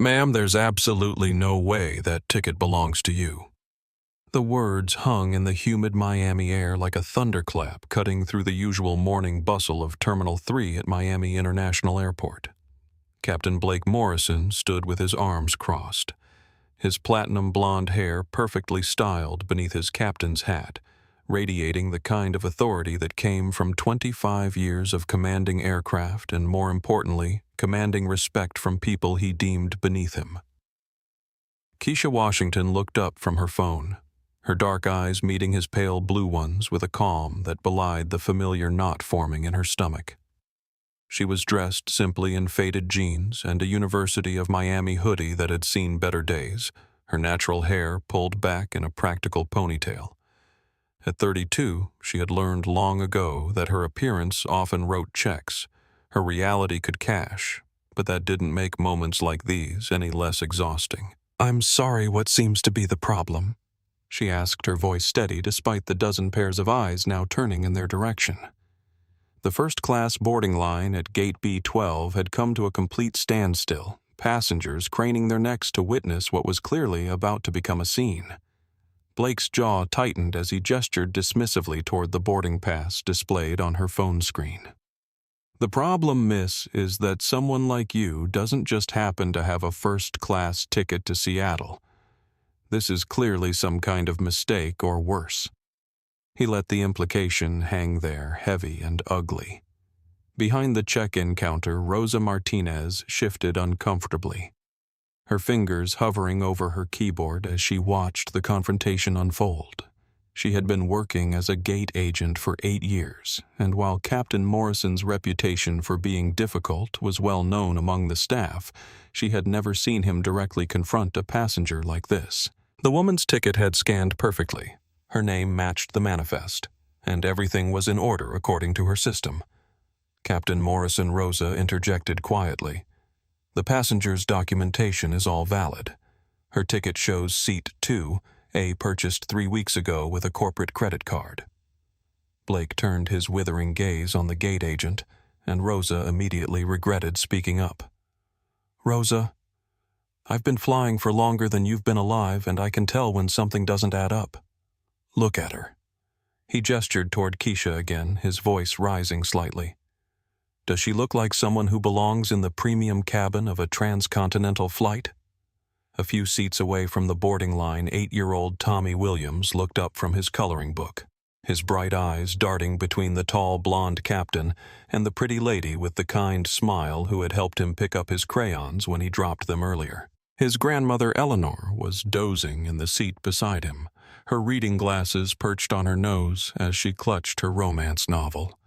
Ma'am, there's absolutely no way that ticket belongs to you. The words hung in the humid Miami air like a thunderclap cutting through the usual morning bustle of Terminal 3 at Miami International Airport. Captain Blake Morrison stood with his arms crossed, his platinum blonde hair perfectly styled beneath his captain's hat, radiating the kind of authority that came from 25 years of commanding aircraft and, more importantly, commanding respect from people he deemed beneath him. Keisha Washington looked up from her phone, her dark eyes meeting his pale blue ones with a calm that belied the familiar knot forming in her stomach. She was dressed simply in faded jeans and a University of Miami hoodie that had seen better days, her natural hair pulled back in a practical ponytail. At 32, she had learned long ago that her appearance often wrote checks. Her reality could cash, but that didn't make moments like these any less exhausting. "I'm sorry, what seems to be the problem?" she asked, her voice steady despite the dozen pairs of eyes now turning in their direction. The first-class boarding line at Gate B12 had come to a complete standstill, passengers craning their necks to witness what was clearly about to become a scene. Blake's jaw tightened as he gestured dismissively toward the boarding pass displayed on her phone screen. "The problem, miss, is that someone like you doesn't just happen to have a first-class ticket to Seattle. This is clearly some kind of mistake or worse." He let the implication hang there, heavy and ugly. Behind the check-in counter, Rosa Martinez shifted uncomfortably, her fingers hovering over her keyboard as she watched the confrontation unfold. She had been working as a gate agent for 8 years, and while Captain Morrison's reputation for being difficult was well known among the staff, she had never seen him directly confront a passenger like this. The woman's ticket had scanned perfectly. Her name matched the manifest, and everything was in order according to her system. Captain Morrison Rosa interjected quietly. "The passenger's documentation is all valid. Her ticket shows seat 2, purchased 3 weeks ago with a corporate credit card." Blake turned his withering gaze on the gate agent, and Rosa immediately regretted speaking up. "Rosa, I've been flying for longer than you've been alive, and I can tell when something doesn't add up. Look at her." He gestured toward Keisha again, his voice rising slightly. "Does she look like someone who belongs in the premium cabin of a transcontinental flight?" A few seats away from the boarding line, 8-year-old Tommy Williams looked up from his coloring book, his bright eyes darting between the tall blonde captain and the pretty lady with the kind smile who had helped him pick up his crayons when he dropped them earlier. His grandmother Eleanor was dozing in the seat beside him, her reading glasses perched on her nose as she clutched her romance novel.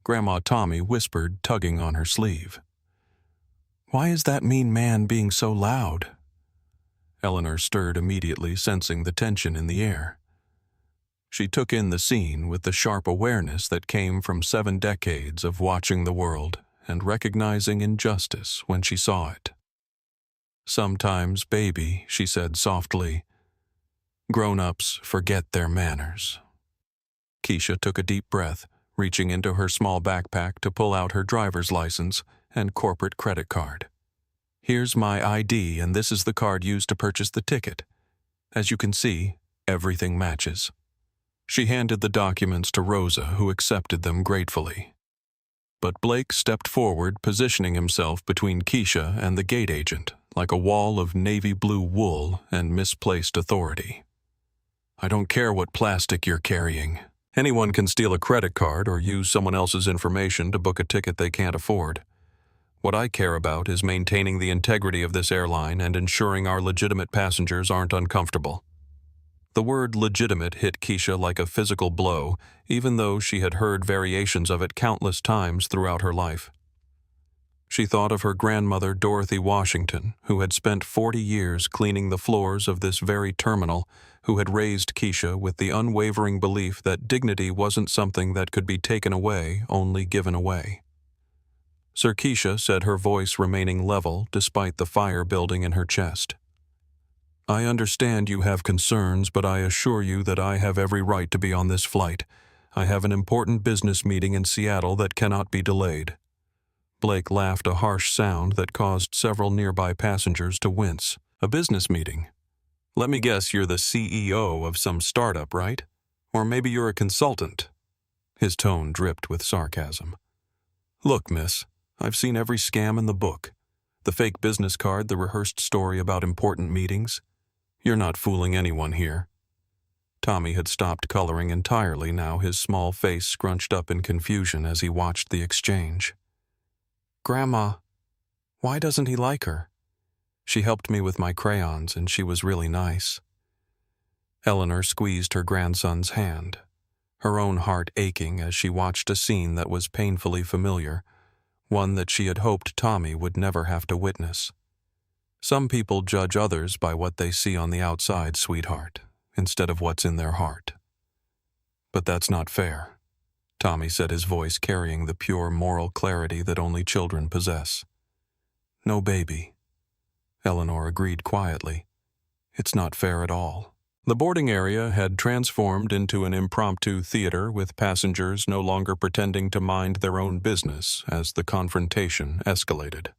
Grandma Tommy whispered, tugging on her sleeve, "Why is that mean man being so loud?" Eleanor stirred immediately, sensing the tension in the air. She took in the scene with the sharp awareness that came from 7 decades of watching the world and recognizing injustice when she saw it. "Sometimes, baby," she said softly, "grown-ups forget their manners." Keisha took a deep breath, reaching into her small backpack to pull out her driver's license and corporate credit card. "Here's my ID, and this is the card used to purchase the ticket. As you can see, everything matches." She handed the documents to Rosa, who accepted them gratefully. But Blake stepped forward, positioning himself between Keisha and the gate agent, like a wall of navy blue wool and misplaced authority. "I don't care what plastic you're carrying. Anyone can steal a credit card or use someone else's information to book a ticket they can't afford. What I care about is maintaining the integrity of this airline and ensuring our legitimate passengers aren't uncomfortable." The word legitimate hit Keisha like a physical blow, even though she had heard variations of it countless times throughout her life. She thought of her grandmother Dorothy Washington, who had spent 40 years cleaning the floors of this very terminal, who had raised Keisha with the unwavering belief that dignity wasn't something that could be taken away, only given away. Sir Keisha said, her voice remaining level despite the fire building in her chest. "I understand you have concerns, but I assure you that I have every right to be on this flight. I have an important business meeting in Seattle that cannot be delayed." Blake laughed a harsh sound that caused several nearby passengers to wince. A business meeting. Let me guess you're the CEO of some startup, right? Or maybe you're a consultant. His tone dripped with sarcasm. Look, miss, I've seen every scam in the book. The fake business card, the rehearsed story about important meetings. You're not fooling anyone here. Tommy had stopped coloring entirely now, his small face scrunched up in confusion as he watched the exchange. Grandma, why doesn't he like her? She helped me with my crayons and she was really nice. Eleanor squeezed her grandson's hand, her own heart aching as she watched a scene that was painfully familiar, one that she had hoped Tommy would never have to witness. Some people judge others by what they see on the outside, sweetheart, instead of what's in their heart. But that's not fair, Tommy said, his voice carrying the pure moral clarity that only children possess. No, baby, Eleanor agreed quietly. It's not fair at all. The boarding area had transformed into an impromptu theater with passengers no longer pretending to mind their own business as the confrontation escalated.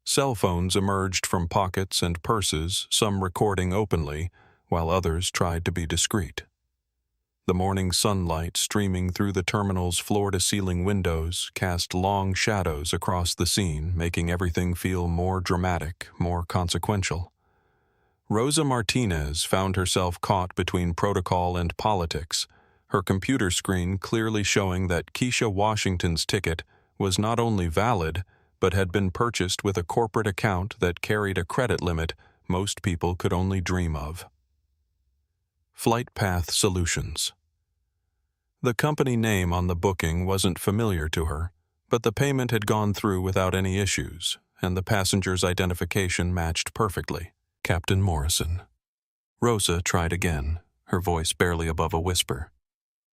Cell phones emerged from pockets and purses, some recording openly, while others tried to be discreet. The morning sunlight streaming through the terminal's floor-to-ceiling windows cast long shadows across the scene, making everything feel more dramatic, more consequential. Rosa Martinez found herself caught between protocol and politics, her computer screen clearly showing that Keisha Washington's ticket was not only valid, but had been purchased with a corporate account that carried a credit limit most people could only dream of. FlightPath Solutions. The company name on the booking wasn't familiar to her, but the payment had gone through without any issues, and the passenger's identification matched perfectly. Captain Morrison. Rosa tried again, her voice barely above a whisper.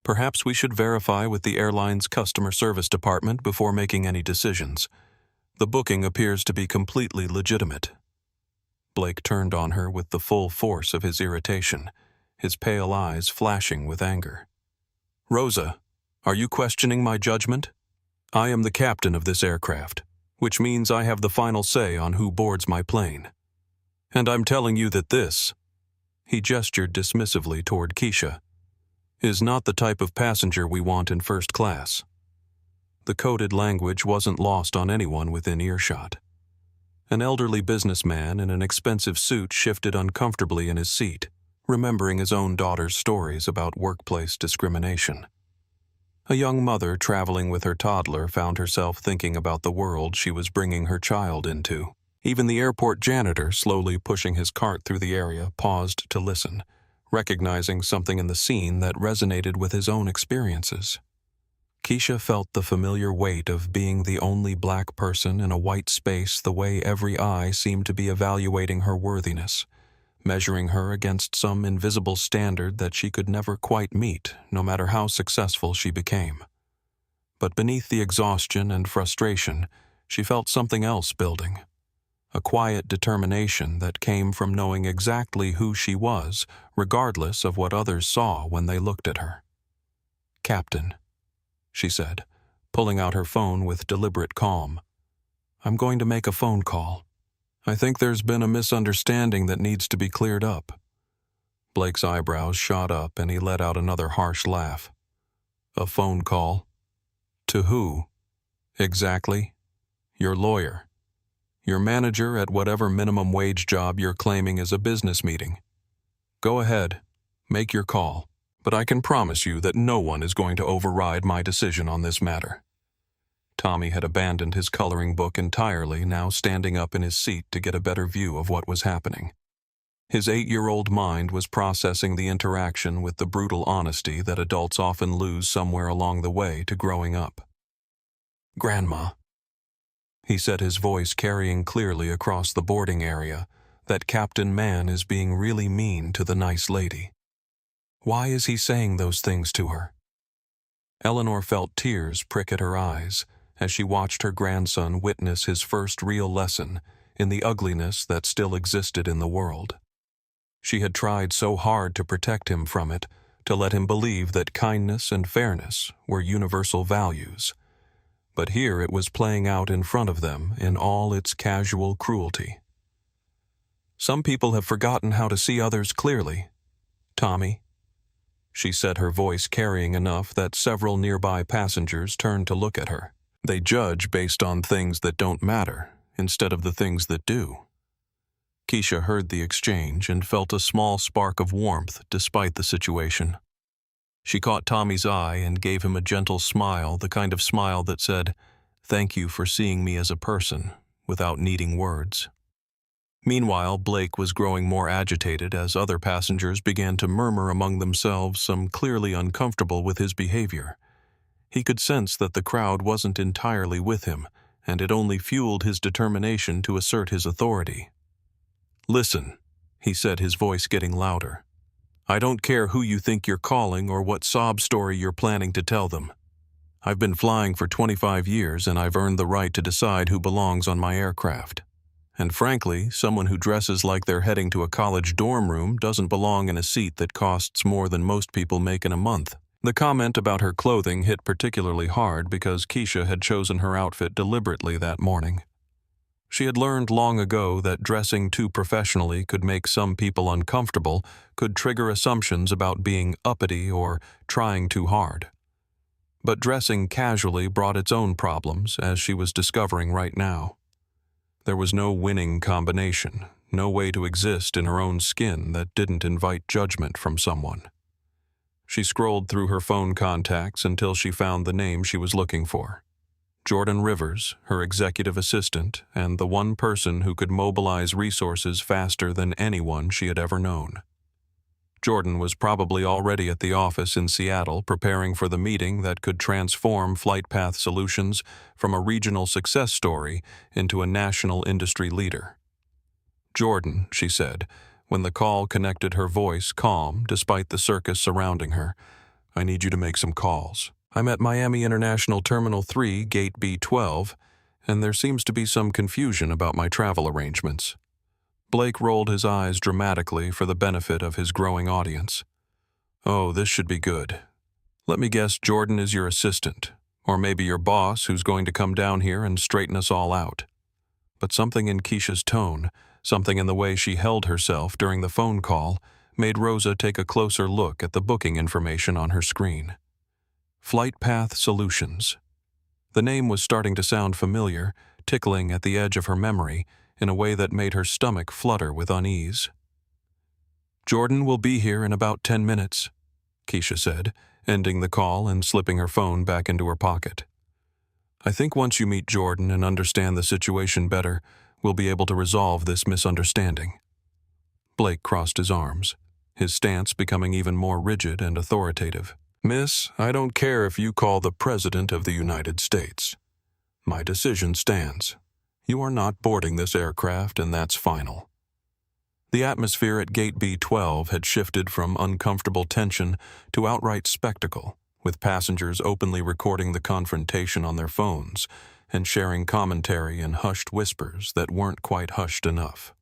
Perhaps we should verify with the airline's customer service department before making any decisions. The booking appears to be completely legitimate. Blake turned on her with the full force of his irritation, his pale eyes flashing with anger. Rosa, are you questioning my judgment? I am the captain of this aircraft, which means I have the final say on who boards my plane. And I'm telling you that this, he gestured dismissively toward Keisha, is not the type of passenger we want in first class. The coded language wasn't lost on anyone within earshot. An elderly businessman in an expensive suit shifted uncomfortably in his seat, remembering his own daughter's stories about workplace discrimination. A young mother traveling with her toddler found herself thinking about the world she was bringing her child into. Even the airport janitor, slowly pushing his cart through the area, paused to listen, recognizing something in the scene that resonated with his own experiences. Keisha felt the familiar weight of being the only black person in a white space, the way every eye seemed to be evaluating her worthiness, measuring her against some invisible standard that she could never quite meet, no matter how successful she became. But beneath the exhaustion and frustration, she felt something else building. A quiet determination that came from knowing exactly who she was, regardless of what others saw when they looked at her. Captain, she said, pulling out her phone with deliberate calm. I'm going to make a phone call. I think there's been a misunderstanding that needs to be cleared up. Blake's eyebrows shot up and he let out another harsh laugh. A phone call? To who? Exactly? Your lawyer. Your manager at whatever minimum wage job you're claiming is a business meeting. Go ahead, make your call, but I can promise you that no one is going to override my decision on this matter. Tommy had abandoned his coloring book entirely, now standing up in his seat to get a better view of what was happening. His 8-year-old mind was processing the interaction with the brutal honesty that adults often lose somewhere along the way to growing up. Grandma, he said, his voice carrying clearly across the boarding area, that Captain Man is being really mean to the nice lady. Why is he saying those things to her? Eleanor felt tears prick at her eyes as she watched her grandson witness his first real lesson in the ugliness that still existed in the world. She had tried so hard to protect him from it, to let him believe that kindness and fairness were universal values. but here it was playing out in front of them in all its casual cruelty. "Some people have forgotten how to see others clearly, Tommy," she said, her voice carrying enough that several nearby passengers turned to look at her. "They judge based on things that don't matter instead of the things that do." Keisha heard the exchange and felt a small spark of warmth despite the situation. She caught Tommy's eye and gave him a gentle smile, the kind of smile that said, "Thank you for seeing me as a person," without needing words. Meanwhile, Blake was growing more agitated as other passengers began to murmur among themselves, some clearly uncomfortable with his behavior. He could sense that the crowd wasn't entirely with him, and it only fueled his determination to assert his authority. "Listen," he said, his voice getting louder. "I don't care who you think you're calling or what sob story you're planning to tell them. I've been flying for 25 years and I've earned the right to decide who belongs on my aircraft. And frankly, someone who dresses like they're heading to a college dorm room doesn't belong in a seat that costs more than most people make in a month." The comment about her clothing hit particularly hard because Keisha had chosen her outfit deliberately that morning. She had learned long ago that dressing too professionally could make some people uncomfortable, could trigger assumptions about being uppity or trying too hard. But dressing casually brought its own problems, as she was discovering right now. There was no winning combination, no way to exist in her own skin that didn't invite judgment from someone. She scrolled through her phone contacts until she found the name she was looking for. Jordan Rivers, her executive assistant, and the one person who could mobilize resources faster than anyone she had ever known. Jordan was probably already at the office in Seattle preparing for the meeting that could transform FlightPath Solutions from a regional success story into a national industry leader. "Jordan," she said, when the call connected, her voice calm despite the circus surrounding her, "I need you to make some calls. I'm at Miami International Terminal 3, Gate B12, and there seems to be some confusion about my travel arrangements." Blake rolled his eyes dramatically for the benefit of his growing audience. "Oh, this should be good. Let me guess, Jordan is your assistant, or maybe your boss who's going to come down here and straighten us all out." But something in Keisha's tone, something in the way she held herself during the phone call, made Rosa take a closer look at the booking information on her screen. FlightPath Solutions. The name was starting to sound familiar, tickling at the edge of her memory in a way that made her stomach flutter with unease. "Jordan will be here in about 10 minutes, Keisha said, ending the call and slipping her phone back into her pocket. "I think once you meet Jordan and understand the situation better, we'll be able to resolve this misunderstanding." Blake crossed his arms, his stance becoming even more rigid and authoritative. "Miss, I don't care if you call the President of the United States. My decision stands. You are not boarding this aircraft, and that's final." The atmosphere at Gate B12 had shifted from uncomfortable tension to outright spectacle, with passengers openly recording the confrontation on their phones and sharing commentary in hushed whispers that weren't quite hushed enough.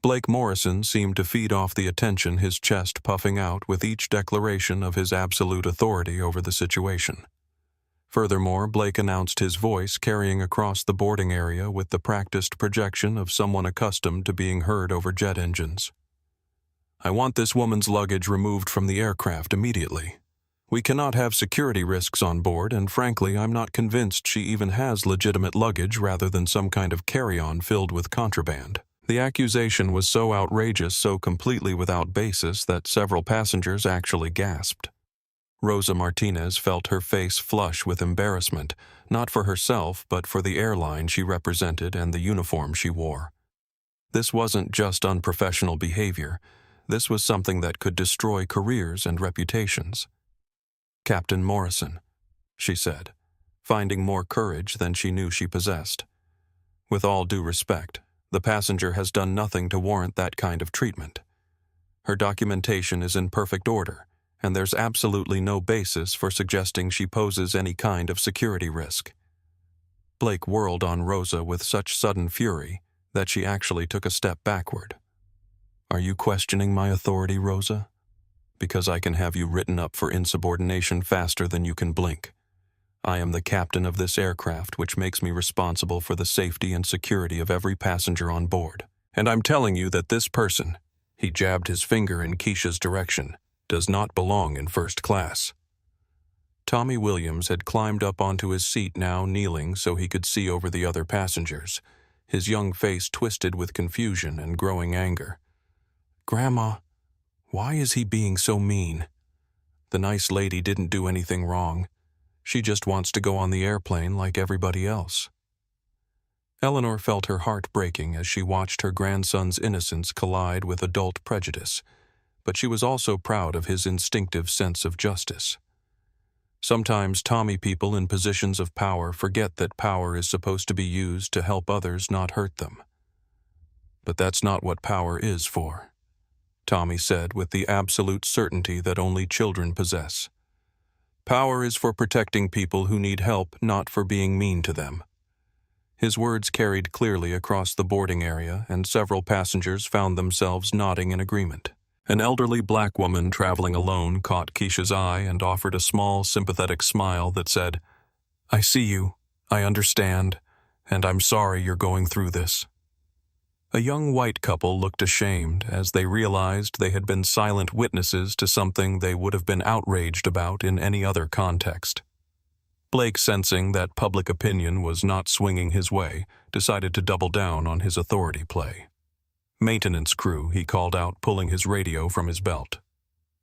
Blake Morrison seemed to feed off the attention, his chest puffing out with each declaration of his absolute authority over the situation. Furthermore, Blake announced, his voice carrying across the boarding area with the practiced projection of someone accustomed to being heard over jet engines. "I want this woman's luggage removed from the aircraft immediately. We cannot have security risks on board, and frankly, I'm not convinced she even has legitimate luggage rather than some kind of carry-on filled with contraband." The accusation was so outrageous, so completely without basis, that several passengers actually gasped. Rosa Martinez felt her face flush with embarrassment, not for herself, but for the airline she represented and the uniform she wore. This wasn't just unprofessional behavior. This was something that could destroy careers and reputations. "Captain Morrison," she said, finding more courage than she knew she possessed. "With all due respect, the passenger has done nothing to warrant that kind of treatment. Her documentation is in perfect order, and there's absolutely no basis for suggesting she poses any kind of security risk." Blake whirled on Rosa with such sudden fury that she actually took a step backward. "Are you questioning my authority, Rosa? Because I can have you written up for insubordination faster than you can blink. I am the captain of this aircraft, which makes me responsible for the safety and security of every passenger on board. And I'm telling you that this person," he jabbed his finger in Keisha's direction, "does not belong in first class." Tommy Williams had climbed up onto his seat, now kneeling so he could see over the other passengers, his young face twisted with confusion and growing anger. "Grandma, why is he being so mean? The nice lady didn't do anything wrong. She just wants to go on the airplane like everybody else." Eleanor felt her heart breaking as she watched her grandson's innocence collide with adult prejudice, but she was also proud of his instinctive sense of justice. Sometimes Tommy people in positions of power forget that power is supposed to be used to help others, not hurt them. "But that's not what power is for," Tommy said with the absolute certainty that only children possess. "Power is for protecting people who need help, not for being mean to them." His words carried clearly across the boarding area, and several passengers found themselves nodding in agreement. An elderly black woman traveling alone caught Keisha's eye and offered a small, sympathetic smile that said, "I see you, I understand, and I'm sorry you're going through this." A young white couple looked ashamed as they realized they had been silent witnesses to something they would have been outraged about in any other context. Blake, sensing that public opinion was not swinging his way, decided to double down on his authority play. "Maintenance crew," he called out, pulling his radio from his belt.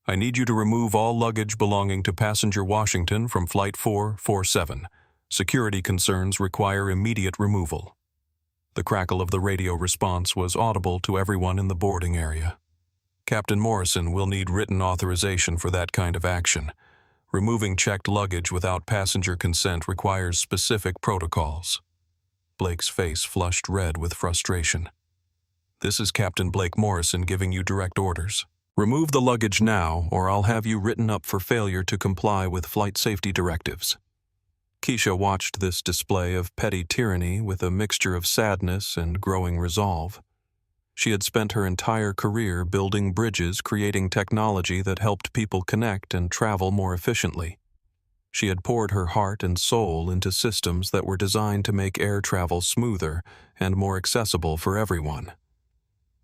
"I need you to remove all luggage belonging to passenger Washington from Flight 447. Security concerns require immediate removal." The crackle of the radio response was audible to everyone in the boarding area. "Captain Morrison will need written authorization for that kind of action. Removing checked luggage without passenger consent requires specific protocols." Blake's face flushed red with frustration. "This is Captain Blake Morrison giving you direct orders. Remove the luggage now, or I'll have you written up for failure to comply with flight safety directives." Keisha watched this display of petty tyranny with a mixture of sadness and growing resolve. She had spent her entire career building bridges, creating technology that helped people connect and travel more efficiently. She had poured her heart and soul into systems that were designed to make air travel smoother and more accessible for everyone.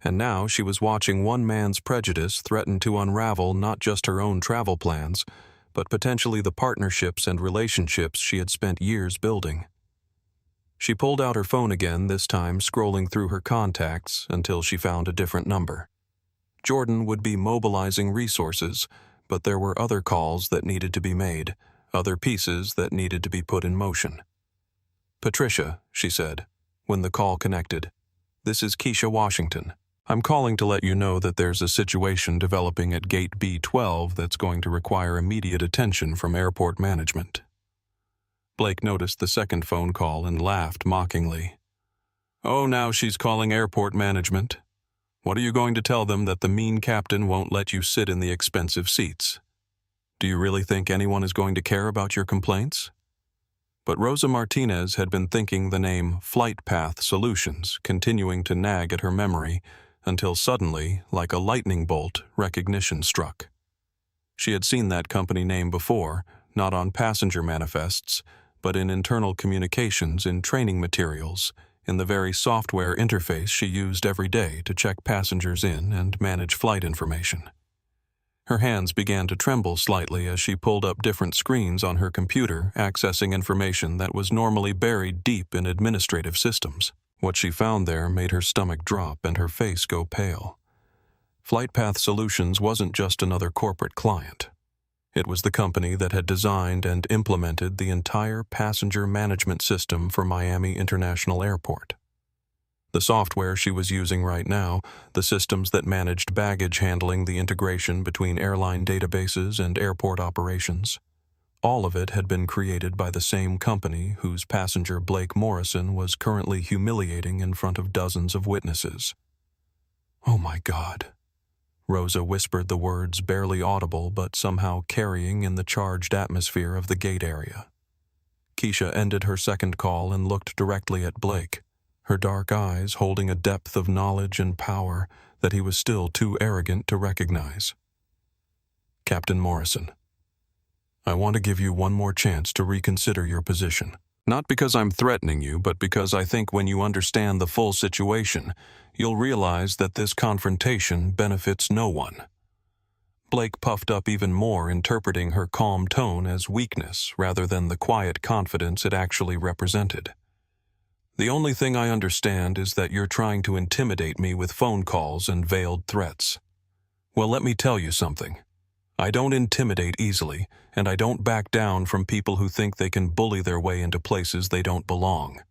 And now she was watching one man's prejudice threaten to unravel not just her own travel plans, but potentially the partnerships and relationships she had spent years building. She pulled out her phone again, this time scrolling through her contacts until she found a different number. Jordan would be mobilizing resources, but there were other calls that needed to be made, other pieces that needed to be put in motion. "Patricia," she said, when the call connected. "This is Keisha Washington. I'm calling to let you know that there's a situation developing at Gate B12 that's going to require immediate attention from airport management." Blake noticed the second phone call and laughed mockingly. "Oh, now she's calling airport management. What are you going to tell them, that the mean captain won't let you sit in the expensive seats? Do you really think anyone is going to care about your complaints?" But Rosa Martinez had been thinking the name FlightPath Solutions, continuing to nag at her memory, until suddenly, like a lightning bolt, recognition struck. She had seen that company name before, not on passenger manifests, but in internal communications, in training materials, in the very software interface she used every day to check passengers in and manage flight information. Her hands began to tremble slightly as she pulled up different screens on her computer, accessing information that was normally buried deep in administrative systems. What she found there made her stomach drop and her face go pale. FlightPath Solutions wasn't just another corporate client. It was the company that had designed and implemented the entire passenger management system for Miami International Airport. The software she was using right now, the systems that managed baggage handling, the integration between airline databases and airport operations, all of it had been created by the same company whose passenger Blake Morrison was currently humiliating in front of dozens of witnesses. "Oh my God." Rosa whispered the words, barely audible but somehow carrying in the charged atmosphere of the gate area. Keisha ended her second call and looked directly at Blake, her dark eyes holding a depth of knowledge and power that he was still too arrogant to recognize. "Captain Morrison." I want to give you one more chance to reconsider your position. Not because I'm threatening you, but because I think when you understand the full situation, you'll realize that this confrontation benefits no one. Blake puffed up even more, interpreting her calm tone as weakness rather than the quiet confidence it actually represented. The only thing I understand is that you're trying to intimidate me with phone calls and veiled threats. Well, let me tell you something. I don't intimidate easily, and I don't back down from people who think they can bully their way into places they don't belong.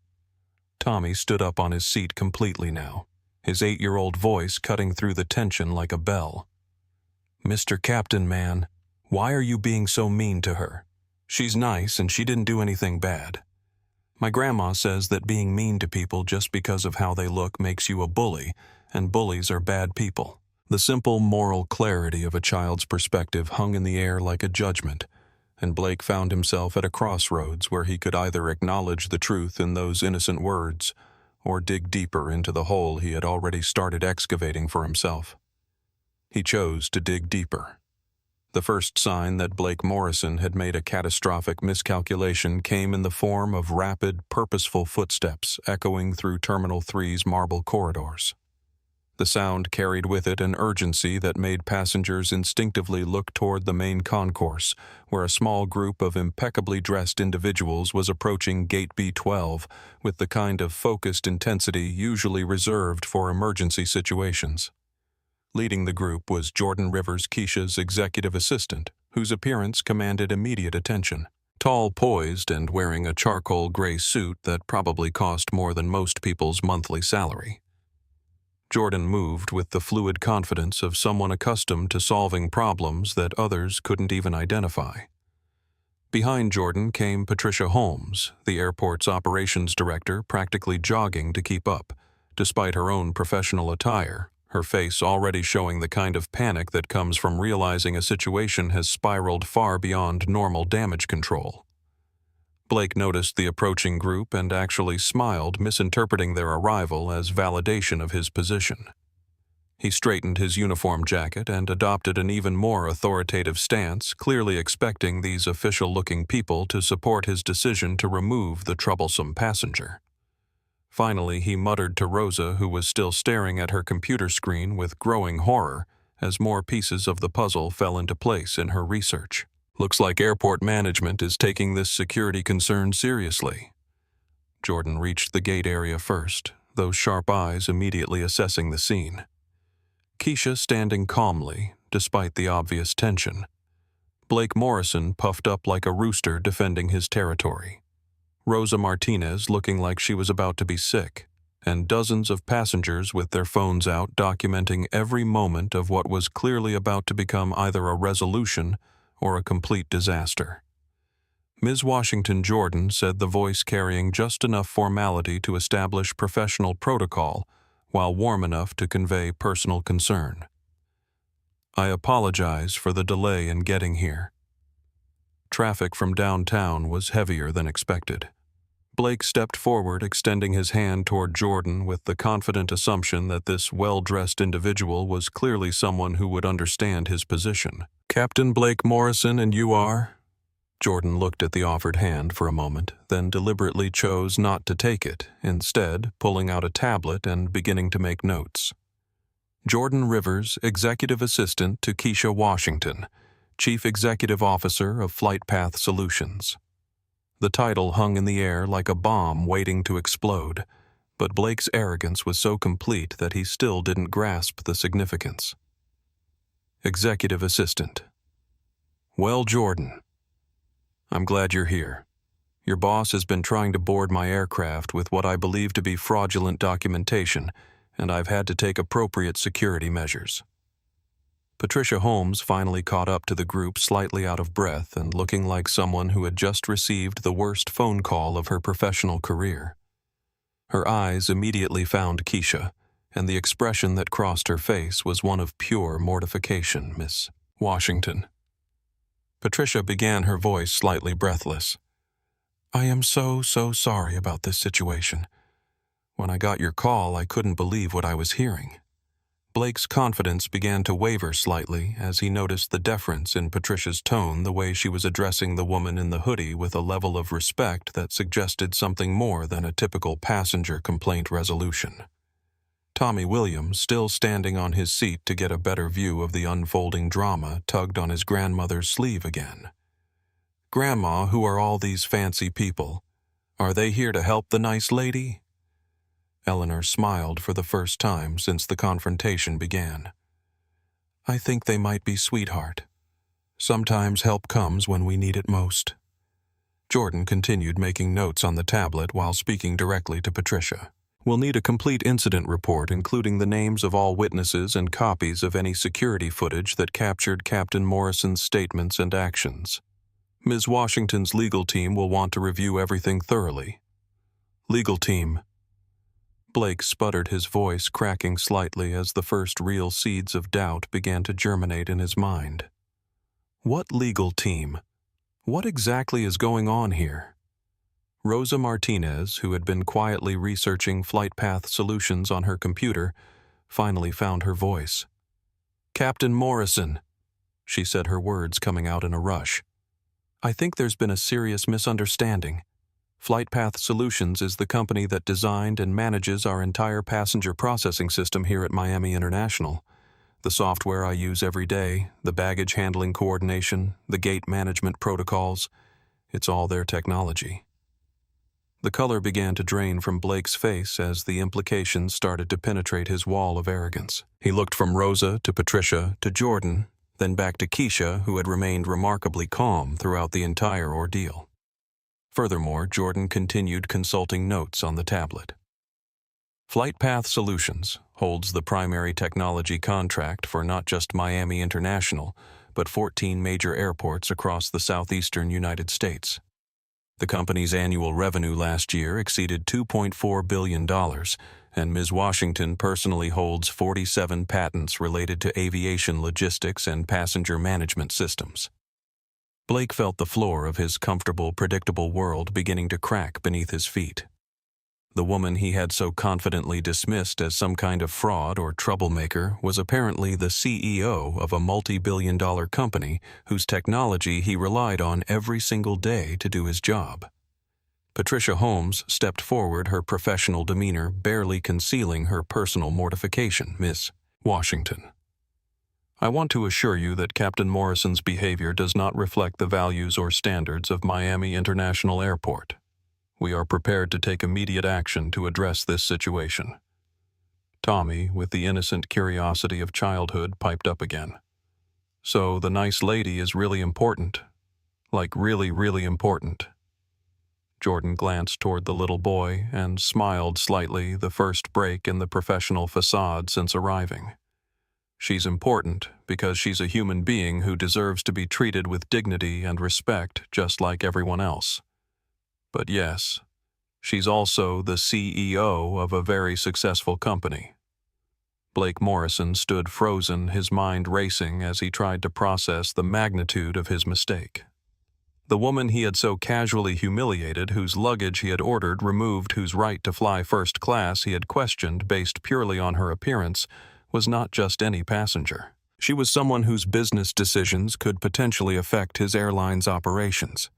Tommy stood up on his seat completely now, his 8-year-old voice cutting through the tension like a bell. Mr. Captain, man, why are you being so mean to her? She's nice and she didn't do anything bad. My grandma says that being mean to people just because of how they look makes you a bully, and bullies are bad people. The simple moral clarity of a child's perspective hung in the air like a judgment, and Blake found himself at a crossroads where he could either acknowledge the truth in those innocent words or dig deeper into the hole he had already started excavating for himself. He chose to dig deeper. The first sign that Blake Morrison had made a catastrophic miscalculation came in the form of rapid, purposeful footsteps echoing through Terminal 3's marble corridors. The sound carried with it an urgency that made passengers instinctively look toward the main concourse, where a small group of impeccably dressed individuals was approaching Gate B12 with the kind of focused intensity usually reserved for emergency situations. Leading the group was Jordan Rivers, Keisha's executive assistant, whose appearance commanded immediate attention. Tall, poised, and wearing a charcoal gray suit that probably cost more than most people's monthly salary. Jordan moved with the fluid confidence of someone accustomed to solving problems that others couldn't even identify. Behind Jordan came Patricia Holmes, the airport's operations director, practically jogging to keep up, despite her own professional attire, her face already showing the kind of panic that comes from realizing a situation has spiraled far beyond normal damage control. Blake noticed the approaching group and actually smiled, misinterpreting their arrival as validation of his position. He straightened his uniform jacket and adopted an even more authoritative stance, clearly expecting these official-looking people to support his decision to remove the troublesome passenger. Finally, he muttered to Rosa, who was still staring at her computer screen with growing horror as more pieces of the puzzle fell into place in her research. Looks like airport management is taking this security concern seriously. Jordan reached the gate area first, those sharp eyes immediately assessing the scene. Keisha standing calmly, despite the obvious tension. Blake Morrison puffed up like a rooster defending his territory. Rosa Martinez looking like she was about to be sick, and dozens of passengers with their phones out documenting every moment of what was clearly about to become either a resolution or a complete disaster. Ms. Washington Jordan said, the voice carrying just enough formality to establish professional protocol while warm enough to convey personal concern. I apologize for the delay in getting here. Traffic from downtown was heavier than expected. Blake stepped forward, extending his hand toward Jordan with the confident assumption that this well-dressed individual was clearly someone who would understand his position. Captain Blake Morrison, and you are? Jordan looked at the offered hand for a moment, then deliberately chose not to take it, instead pulling out a tablet and beginning to make notes. Jordan Rivers, Executive Assistant to Keisha Washington, Chief Executive Officer of FlightPath Solutions. The title hung in the air like a bomb waiting to explode, but Blake's arrogance was so complete that he still didn't grasp the significance. Executive Assistant. Well, Jordan, I'm glad you're here. Your boss has been trying to board my aircraft with what I believe to be fraudulent documentation, and I've had to take appropriate security measures. Patricia Holmes finally caught up to the group, slightly out of breath and looking like someone who had just received the worst phone call of her professional career. Her eyes immediately found Keisha, and the expression that crossed her face was one of pure mortification. Miss Washington. Patricia began, her voice slightly breathless. I am so sorry about this situation. When I got your call, I couldn't believe what I was hearing. Blake's confidence began to waver slightly as he noticed the deference in Patricia's tone, the way she was addressing the woman in the hoodie with a level of respect that suggested something more than a typical passenger complaint resolution. Tommy Williams, still standing on his seat to get a better view of the unfolding drama, tugged on his grandmother's sleeve again. "Grandma, who are all these fancy people? Are they here to help the nice lady?" Eleanor smiled for the first time since the confrontation began. "I think they might be, sweetheart. Sometimes help comes when we need it most." Jordan continued making notes on the tablet while speaking directly to Patricia. "We'll need a complete incident report, including the names of all witnesses and copies of any security footage that captured Captain Morrison's statements and actions. Ms. Washington's legal team will want to review everything thoroughly." "Legal team." Blake sputtered, his voice cracking slightly as the first real seeds of doubt began to germinate in his mind. "What legal team? What exactly is going on here?" Rosa Martinez, who had been quietly researching FlightPath Solutions on her computer, finally found her voice. "Captain Morrison," she said, her words coming out in a rush. "I think there's been a serious misunderstanding. FlightPath Solutions is the company that designed and manages our entire passenger processing system here at Miami International. The software I use every day, the baggage handling coordination, the gate management protocols, it's all their technology." The color began to drain from Blake's face as the implications started to penetrate his wall of arrogance. He looked from Rosa to Patricia to Jordan, then back to Keisha, who had remained remarkably calm throughout the entire ordeal. Furthermore, Jordan continued consulting notes on the tablet. FlightPath Solutions holds the primary technology contract for not just Miami International, but 14 major airports across the southeastern United States. The company's annual revenue last year exceeded $2.4 billion, and Ms. Washington personally holds 47 patents related to aviation logistics and passenger management systems. Blake felt the floor of his comfortable, predictable world beginning to crack beneath his feet. The woman he had so confidently dismissed as some kind of fraud or troublemaker was apparently the CEO of a multi-billion-dollar company whose technology he relied on every single day to do his job. Patricia Holmes stepped forward, her professional demeanor barely concealing her personal mortification. "Miss Washington, I want to assure you that Captain Morrison's behavior does not reflect the values or standards of Miami International Airport. We are prepared to take immediate action to address this situation." Tommy, with the innocent curiosity of childhood, piped up again. "So the nice lady is really important? Like really, really important?" Jordan glanced toward the little boy and smiled slightly, the first break in the professional facade since arriving. "She's important because she's a human being who deserves to be treated with dignity and respect just like everyone else. But yes, she's also the CEO of a very successful company." Blake Morrison stood frozen, his mind racing as he tried to process the magnitude of his mistake. The woman he had so casually humiliated, whose luggage he had ordered removed, whose right to fly first class he had questioned based purely on her appearance, was not just any passenger. She was someone whose business decisions could potentially affect his airline's operations.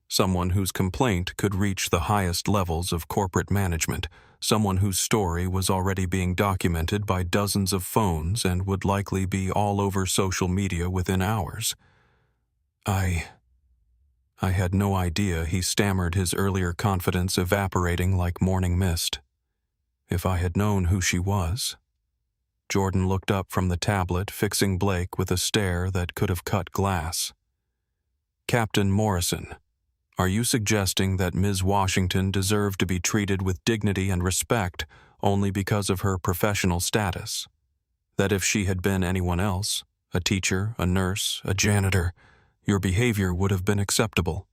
Someone whose complaint could reach the highest levels of corporate management. Someone whose story was already being documented by dozens of phones and would likely be all over social media within hours. I had no idea," he stammered, his earlier confidence evaporating like morning mist. "If I had known who she was." Jordan looked up from the tablet, fixing Blake with a stare that could have cut glass. "Captain Morrison, are you suggesting that Ms. Washington deserved to be treated with dignity and respect only because of her professional status? That if she had been anyone else, a teacher, a nurse, a janitor, your behavior would have been acceptable?"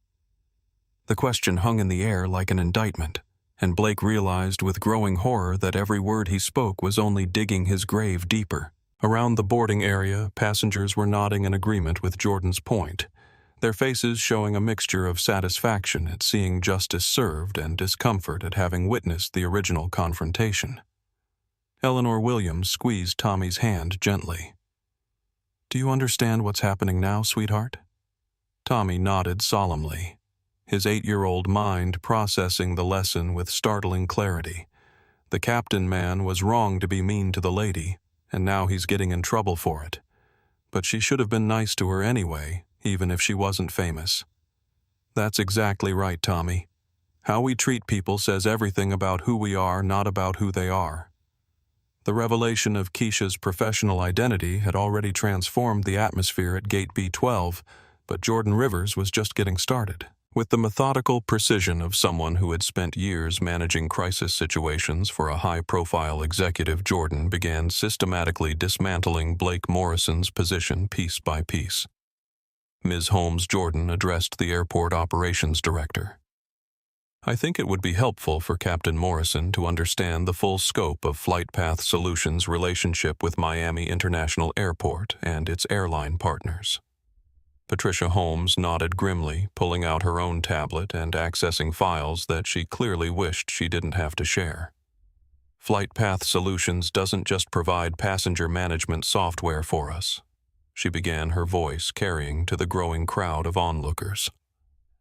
The question hung in the air like an indictment, and Blake realized with growing horror that every word he spoke was only digging his grave deeper. Around the boarding area, passengers were nodding in agreement with Jordan's point, their faces showing a mixture of satisfaction at seeing justice served and discomfort at having witnessed the original confrontation. Eleanor Williams squeezed Tommy's hand gently. "Do you understand what's happening now, sweetheart?" Tommy nodded solemnly, his 8-year-old mind processing the lesson with startling clarity. The captain man was wrong to be mean to the lady, and now he's getting in trouble for it. But she should have been nice to her anyway, even if she wasn't famous. That's exactly right, Tommy. How we treat people says everything about who we are, not about who they are. The revelation of Keisha's professional identity had already transformed the atmosphere at Gate B12, but Jordan Rivers was just getting started. With the methodical precision of someone who had spent years managing crisis situations for a high-profile executive, Jordan began systematically dismantling Blake Morrison's position piece by piece. Ms. Holmes Jordan addressed the airport operations director. "I think it would be helpful for Captain Morrison to understand the full scope of FlightPath Solutions' relationship with Miami International Airport and its airline partners." Patricia Holmes nodded grimly, pulling out her own tablet and accessing files that she clearly wished she didn't have to share. "FlightPath Solutions doesn't just provide passenger management software for us," she began, her voice carrying to the growing crowd of onlookers.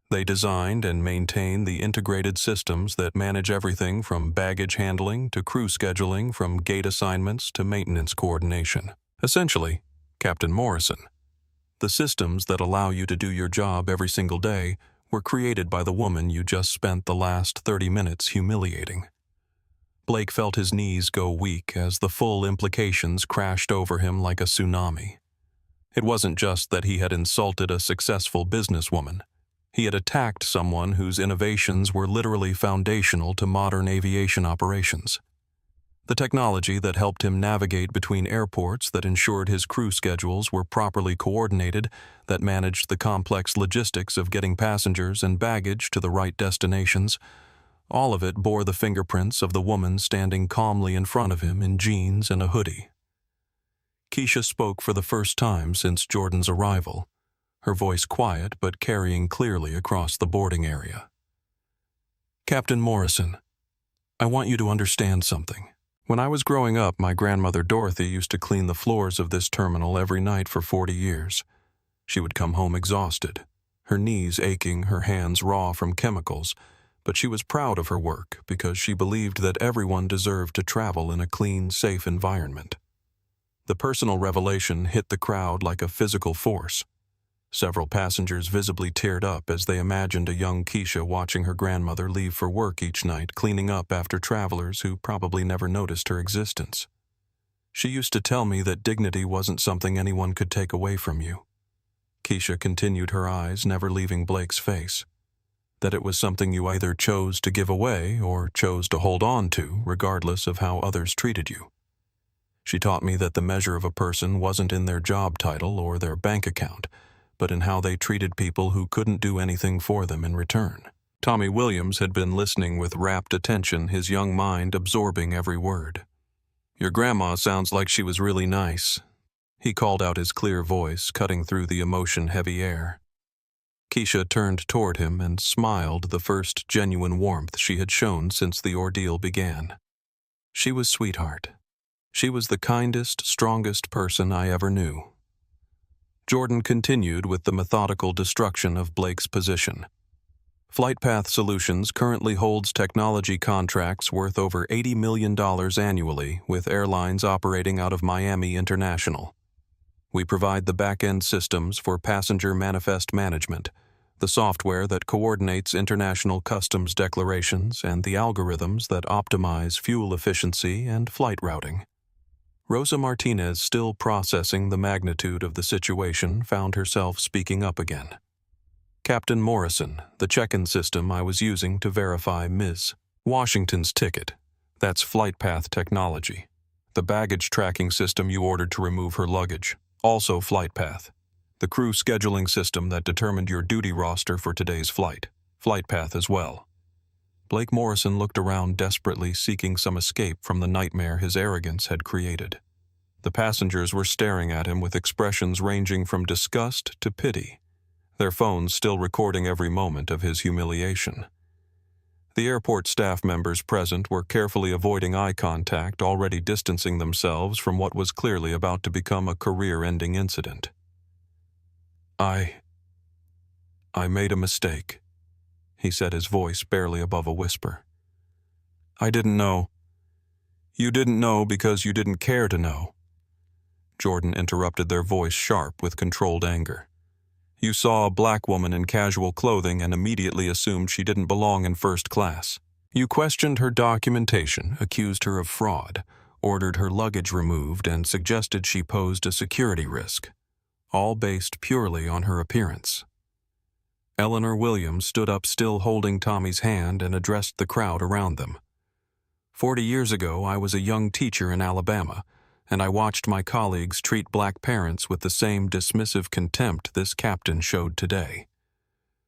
"They designed and maintain the integrated systems that manage everything from baggage handling to crew scheduling, from gate assignments to maintenance coordination. Essentially, Captain Morrison, the systems that allow you to do your job every single day were created by the woman you just spent the last 30 minutes humiliating." Blake felt his knees go weak as the full implications crashed over him like a tsunami. It wasn't just that he had insulted a successful businesswoman. He had attacked someone whose innovations were literally foundational to modern aviation operations. The technology that helped him navigate between airports, that ensured his crew schedules were properly coordinated, that managed the complex logistics of getting passengers and baggage to the right destinations, all of it bore the fingerprints of the woman standing calmly in front of him in jeans and a hoodie. Keisha spoke for the first time since Jordan's arrival, her voice quiet but carrying clearly across the boarding area. "Captain Morrison, I want you to understand something. When I was growing up, my grandmother Dorothy used to clean the floors of this terminal every night for 40 years. She would come home exhausted, her knees aching, her hands raw from chemicals, but she was proud of her work because she believed that everyone deserved to travel in a clean, safe environment." The personal revelation hit the crowd like a physical force. Several passengers visibly teared up as they imagined a young Keisha watching her grandmother leave for work each night, cleaning up after travelers who probably never noticed her existence. "She used to tell me that dignity wasn't something anyone could take away from you." Keisha continued, her eyes never leaving Blake's face. "That it was something you either chose to give away or chose to hold on to, regardless of how others treated you. She taught me that the measure of a person wasn't in their job title or their bank account, but in how they treated people who couldn't do anything for them in return." Tommy Williams had been listening with rapt attention, his young mind absorbing every word. "Your grandma sounds like she was really nice," he called out, his clear voice cutting through the emotion-heavy air. Keisha turned toward him and smiled, the first genuine warmth she had shown since the ordeal began. "She was sweetheart. She was the kindest, strongest person I ever knew." Jordan continued with the methodical destruction of Blake's position. FlightPath Solutions currently holds technology contracts worth over $80 million annually with airlines operating out of Miami International. We provide the back-end systems for passenger manifest management, the software that coordinates international customs declarations, and the algorithms that optimize fuel efficiency and flight routing. Rosa Martinez, still processing the magnitude of the situation, found herself speaking up again. "Captain Morrison, the check-in system I was using to verify Ms. Washington's ticket. That's FlightPath technology. The baggage tracking system you ordered to remove her luggage. Also FlightPath. The crew scheduling system that determined your duty roster for today's flight. FlightPath as well." Blake Morrison looked around desperately, seeking some escape from the nightmare his arrogance had created. The passengers were staring at him with expressions ranging from disgust to pity, their phones still recording every moment of his humiliation. The airport staff members present were carefully avoiding eye contact, already distancing themselves from what was clearly about to become a career-ending incident. I made a mistake, he said, his voice barely above a whisper. I didn't know. You didn't know because you didn't care to know. Jordan interrupted, their voice sharp with controlled anger. You saw a black woman in casual clothing and immediately assumed she didn't belong in first class. You questioned her documentation, accused her of fraud, ordered her luggage removed, and suggested she posed a security risk, all based purely on her appearance. Eleanor Williams stood up, still holding Tommy's hand, and addressed the crowd around them. 40 years ago, I was a young teacher in Alabama, and I watched my colleagues treat black parents with the same dismissive contempt this captain showed today.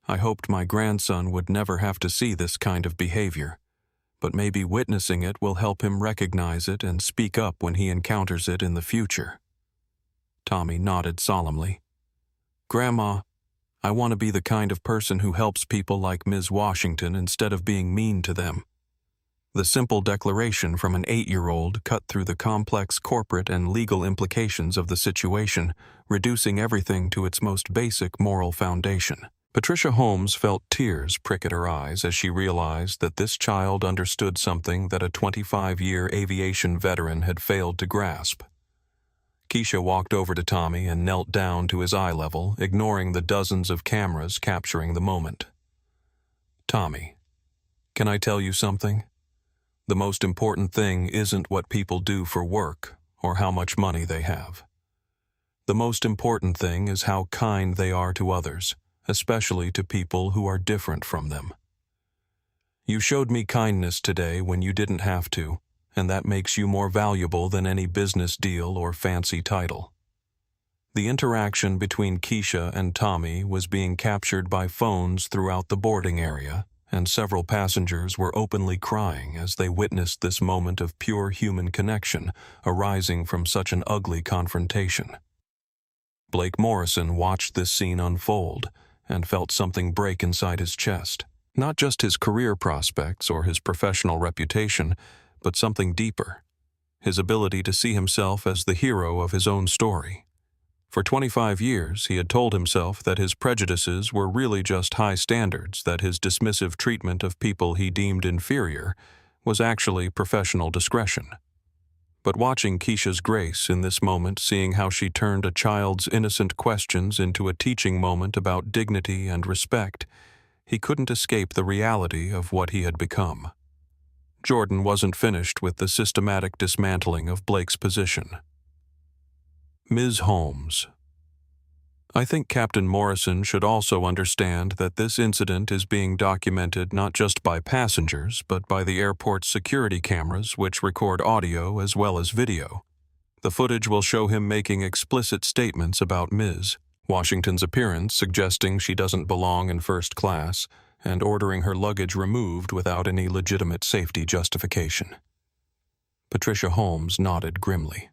I hoped my grandson would never have to see this kind of behavior, but maybe witnessing it will help him recognize it and speak up when he encounters it in the future. Tommy nodded solemnly. Grandma, I want to be the kind of person who helps people like Ms. Washington instead of being mean to them. The simple declaration from an 8-year-old cut through the complex corporate and legal implications of the situation, reducing everything to its most basic moral foundation. Patricia Holmes felt tears prick at her eyes as she realized that this child understood something that a 25-year aviation veteran had failed to grasp. Keisha walked over to Tommy and knelt down to his eye level, ignoring the dozens of cameras capturing the moment. Tommy, can I tell you something? The most important thing isn't what people do for work or how much money they have. The most important thing is how kind they are to others, especially to people who are different from them. You showed me kindness today when you didn't have to, and that makes you more valuable than any business deal or fancy title. The interaction between Keisha and Tommy was being captured by phones throughout the boarding area, and several passengers were openly crying as they witnessed this moment of pure human connection arising from such an ugly confrontation. Blake Morrison watched this scene unfold and felt something break inside his chest. Not just his career prospects or his professional reputation, but something deeper, his ability to see himself as the hero of his own story. For 25 years, he had told himself that his prejudices were really just high standards, that his dismissive treatment of people he deemed inferior was actually professional discretion. But watching Keisha's grace in this moment, seeing how she turned a child's innocent questions into a teaching moment about dignity and respect, he couldn't escape the reality of what he had become. Jordan wasn't finished with the systematic dismantling of Blake's position. Ms. Holmes. I think Captain Morrison should also understand that this incident is being documented not just by passengers, but by the airport's security cameras, which record audio as well as video. The footage will show him making explicit statements about Ms. Washington's appearance, suggesting she doesn't belong in first class, and ordering her luggage removed without any legitimate safety justification. Patricia Holmes nodded grimly.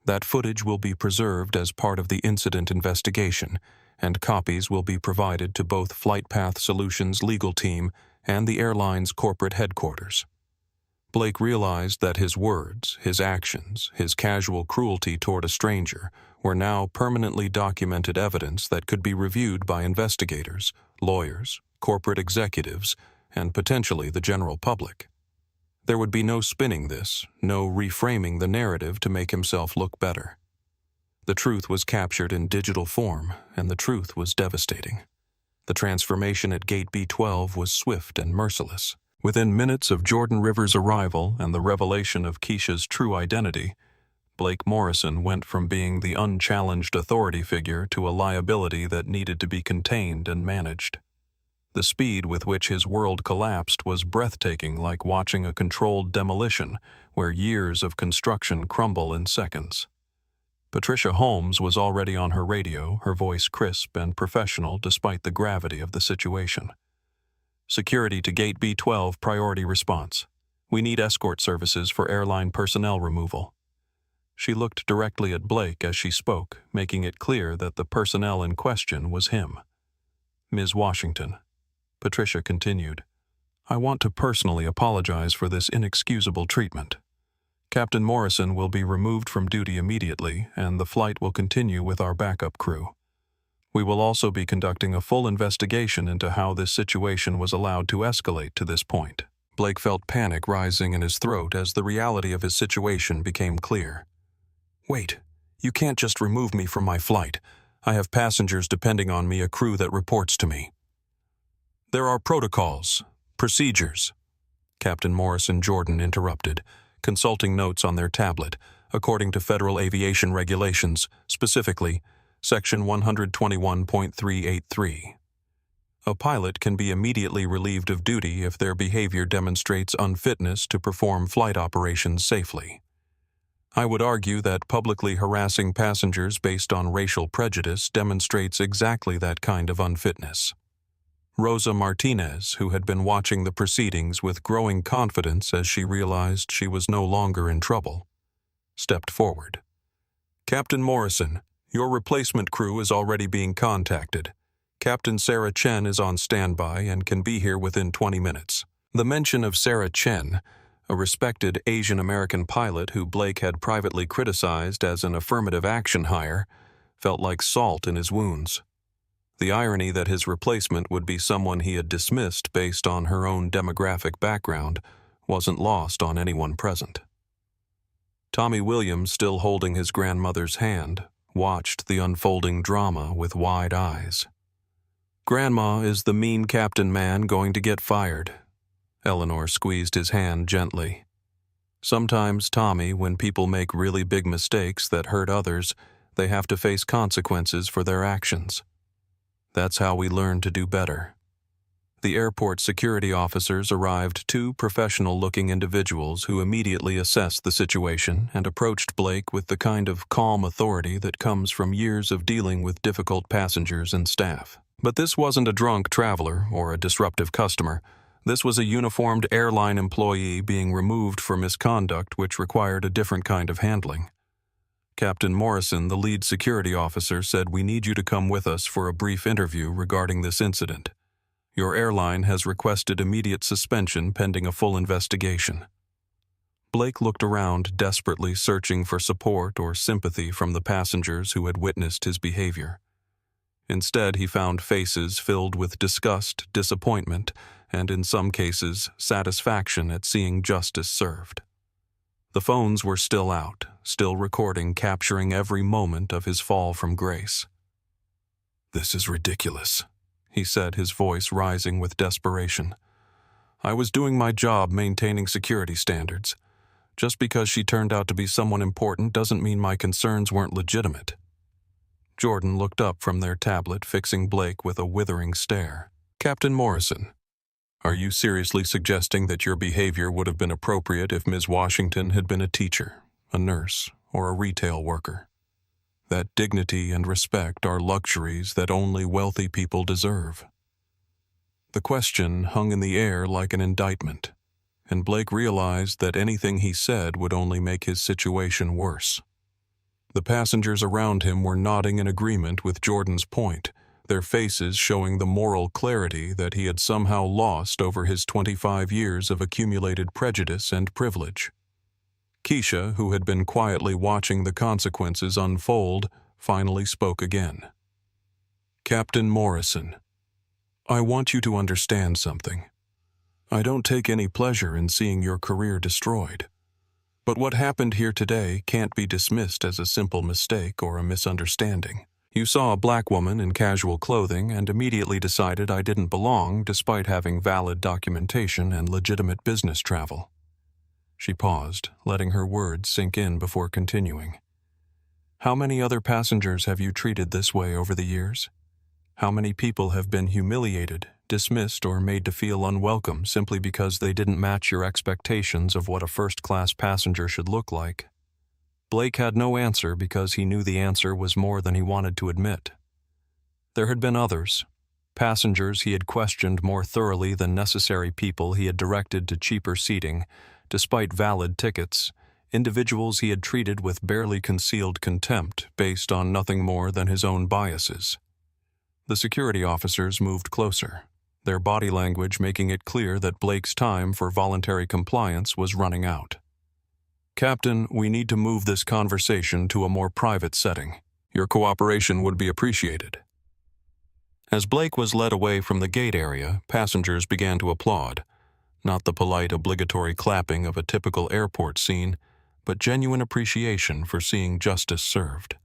That footage will be preserved as part of the incident investigation, and copies will be provided to both FlightPath Solutions' legal team and the airline's corporate headquarters. Blake realized that his words, his actions, his casual cruelty toward a stranger were now permanently documented evidence that could be reviewed by investigators, lawyers, corporate executives, and potentially the general public. There would be no spinning this, no reframing the narrative to make himself look better. The truth was captured in digital form, and the truth was devastating. The transformation at Gate B12 was swift and merciless. Within minutes of Jordan Rivers' arrival and the revelation of Keisha's true identity, Blake Morrison went from being the unchallenged authority figure to a liability that needed to be contained and managed. The speed with which his world collapsed was breathtaking, like watching a controlled demolition where years of construction crumble in seconds. Patricia Holmes was already on her radio, her voice crisp and professional despite the gravity of the situation. Security to Gate B12, priority response. We need escort services for airline personnel removal. She looked directly at Blake as she spoke, making it clear that the personnel in question was him. Ms. Washington. Patricia continued, I want to personally apologize for this inexcusable treatment. Captain Morrison will be removed from duty immediately, and the flight will continue with our backup crew. We will also be conducting a full investigation into how this situation was allowed to escalate to this point. Blake felt panic rising in his throat as the reality of his situation became clear. Wait, you can't just remove me from my flight. I have passengers depending on me, a crew that reports to me. There are protocols, procedures. Captain Morrison Jordan interrupted, consulting notes on their tablet, according to Federal Aviation Regulations, specifically Section 121.383. A pilot can be immediately relieved of duty if their behavior demonstrates unfitness to perform flight operations safely. I would argue that publicly harassing passengers based on racial prejudice demonstrates exactly that kind of unfitness. Rosa Martinez, who had been watching the proceedings with growing confidence as she realized she was no longer in trouble, stepped forward. Captain Morrison, your replacement crew is already being contacted. Captain Sarah Chen is on standby and can be here within 20 minutes. The mention of Sarah Chen, a respected Asian American pilot who Blake had privately criticized as an affirmative action hire, felt like salt in his wounds. The irony that his replacement would be someone he had dismissed based on her own demographic background wasn't lost on anyone present. Tommy Williams, still holding his grandmother's hand, watched the unfolding drama with wide eyes. Grandma, is the mean captain man going to get fired? Eleanor squeezed his hand gently. Sometimes, Tommy, when people make really big mistakes that hurt others, they have to face consequences for their actions. That's how we learn to do better. The airport security officers arrived, two professional-looking individuals who immediately assessed the situation and approached Blake with the kind of calm authority that comes from years of dealing with difficult passengers and staff. But this wasn't a drunk traveler or a disruptive customer. This was a uniformed airline employee being removed for misconduct which required a different kind of handling. Captain Morrison, the lead security officer, said, "We need you to come with us for a brief interview regarding this incident. Your airline has requested immediate suspension pending a full investigation." Blake looked around, desperately searching for support or sympathy from the passengers who had witnessed his behavior. Instead, he found faces filled with disgust, disappointment, and in some cases, satisfaction at seeing justice served. The phones were still out, still recording, capturing every moment of his fall from grace. "This is ridiculous," he said, his voice rising with desperation. "I was doing my job maintaining security standards. Just because she turned out to be someone important doesn't mean my concerns weren't legitimate." Jordan looked up from their tablet, fixing Blake with a withering stare. "Captain Morrison, are you seriously suggesting that your behavior would have been appropriate if Ms. Washington had been a teacher, a nurse, or a retail worker? That dignity and respect are luxuries that only wealthy people deserve." The question hung in the air like an indictment, and Blake realized that anything he said would only make his situation worse. The passengers around him were nodding in agreement with Jordan's point, their faces showing the moral clarity that he had somehow lost over his 25 years of accumulated prejudice and privilege. Keisha, who had been quietly watching the consequences unfold, finally spoke again. "Captain Morrison, I want you to understand something. I don't take any pleasure in seeing your career destroyed. But what happened here today can't be dismissed as a simple mistake or a misunderstanding. You saw a black woman in casual clothing and immediately decided I didn't belong despite having valid documentation and legitimate business travel." She paused, letting her words sink in before continuing. "How many other passengers have you treated this way over the years? How many people have been humiliated, dismissed, or made to feel unwelcome simply because they didn't match your expectations of what a first-class passenger should look like?" Blake had no answer because he knew the answer was more than he wanted to admit. There had been others, passengers he had questioned more thoroughly than necessary people he had directed to cheaper seating, despite valid tickets, individuals he had treated with barely concealed contempt based on nothing more than his own biases. The security officers moved closer. their body language making it clear that Blake's time for voluntary compliance was running out. "Captain, we need to move this conversation to a more private setting. Your cooperation would be appreciated." As Blake was led away from the gate area, passengers began to applaud, not the polite obligatory clapping of a typical airport scene, but genuine appreciation for seeing justice served.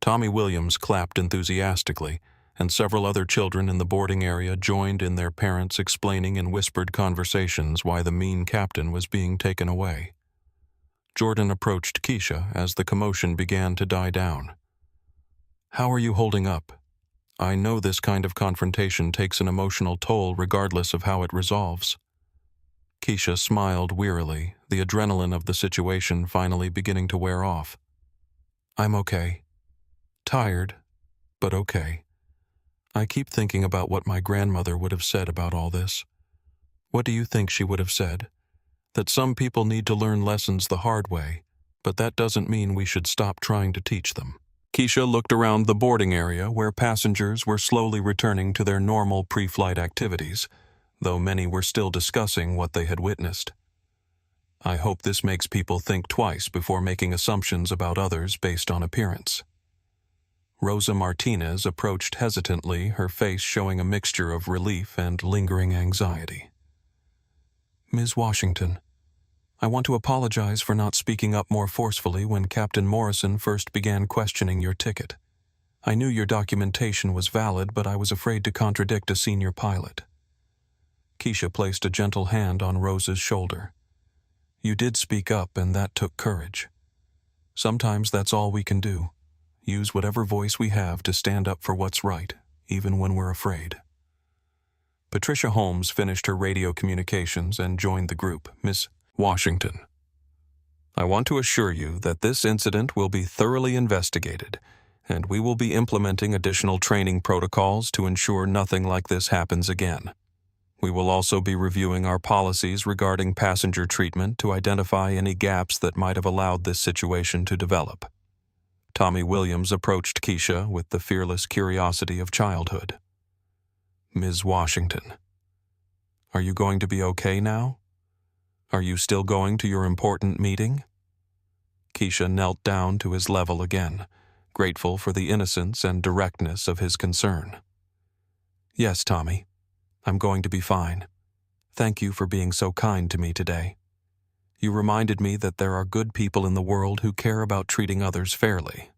Tommy Williams clapped enthusiastically, and several other children in the boarding area joined in their parents explaining in whispered conversations why the mean captain was being taken away. Jordan approached Keisha as the commotion began to die down. "How are you holding up? I know this kind of confrontation takes an emotional toll regardless of how it resolves." Keisha smiled wearily, the adrenaline of the situation finally beginning to wear off. "I'm okay. Tired, but okay. I keep thinking about what my grandmother would have said about all this. What do you think she would have said? That some people need to learn lessons the hard way, but that doesn't mean we should stop trying to teach them." Keisha looked around the boarding area where passengers were slowly returning to their normal pre-flight activities, though many were still discussing what they had witnessed. "I hope this makes people think twice before making assumptions about others based on appearance." Rosa Martinez approached hesitantly, her face showing a mixture of relief and lingering anxiety. "Ms. Washington, I want to apologize for not speaking up more forcefully when Captain Morrison first began questioning your ticket. I knew your documentation was valid, but I was afraid to contradict a senior pilot." Keisha placed a gentle hand on Rosa's shoulder. "You did speak up, and that took courage. Sometimes that's all we can do. Use whatever voice we have to stand up for what's right, even when we're afraid." Patricia Holmes finished her radio communications and joined the group. "Miss Washington, I want to assure you that this incident will be thoroughly investigated, and we will be implementing additional training protocols to ensure nothing like this happens again. We will also be reviewing our policies regarding passenger treatment to identify any gaps that might have allowed this situation to develop." Tommy Williams approached Keisha with the fearless curiosity of childhood. "Ms. Washington, are you going to be okay now? Are you still going to your important meeting?" Keisha knelt down to his level again, grateful for the innocence and directness of his concern. "Yes, Tommy. I'm going to be fine. Thank you for being so kind to me today. You reminded me that there are good people in the world who care about treating others fairly."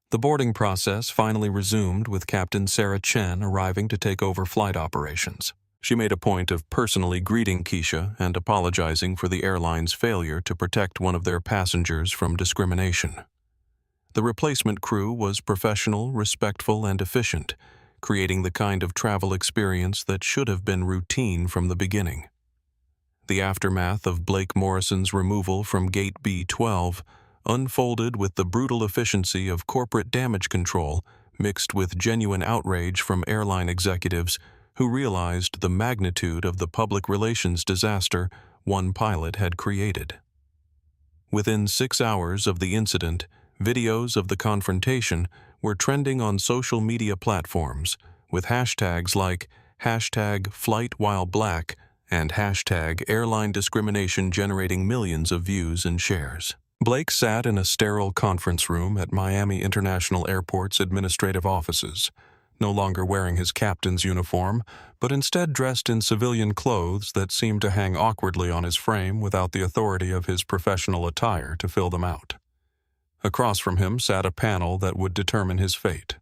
The boarding process finally resumed with Captain Sarah Chen arriving to take over flight operations. She made a point of personally greeting Keisha and apologizing for the airline's failure to protect one of their passengers from discrimination. The replacement crew was professional, respectful, and efficient, creating the kind of travel experience that should have been routine from the beginning. The aftermath of Blake Morrison's removal from Gate B12 unfolded with the brutal efficiency of corporate damage control mixed with genuine outrage from airline executives who realized the magnitude of the public relations disaster one pilot had created. Within 6 hours of the incident, videos of the confrontation were trending on social media platforms with hashtags like #FlightWhileBlack and #airline discrimination generating millions of views and shares. Blake sat in a sterile conference room at Miami International Airport's administrative offices, no longer wearing his captain's uniform, but instead dressed in civilian clothes that seemed to hang awkwardly on his frame without the authority of his professional attire to fill them out. Across from him sat a panel that would determine his fate.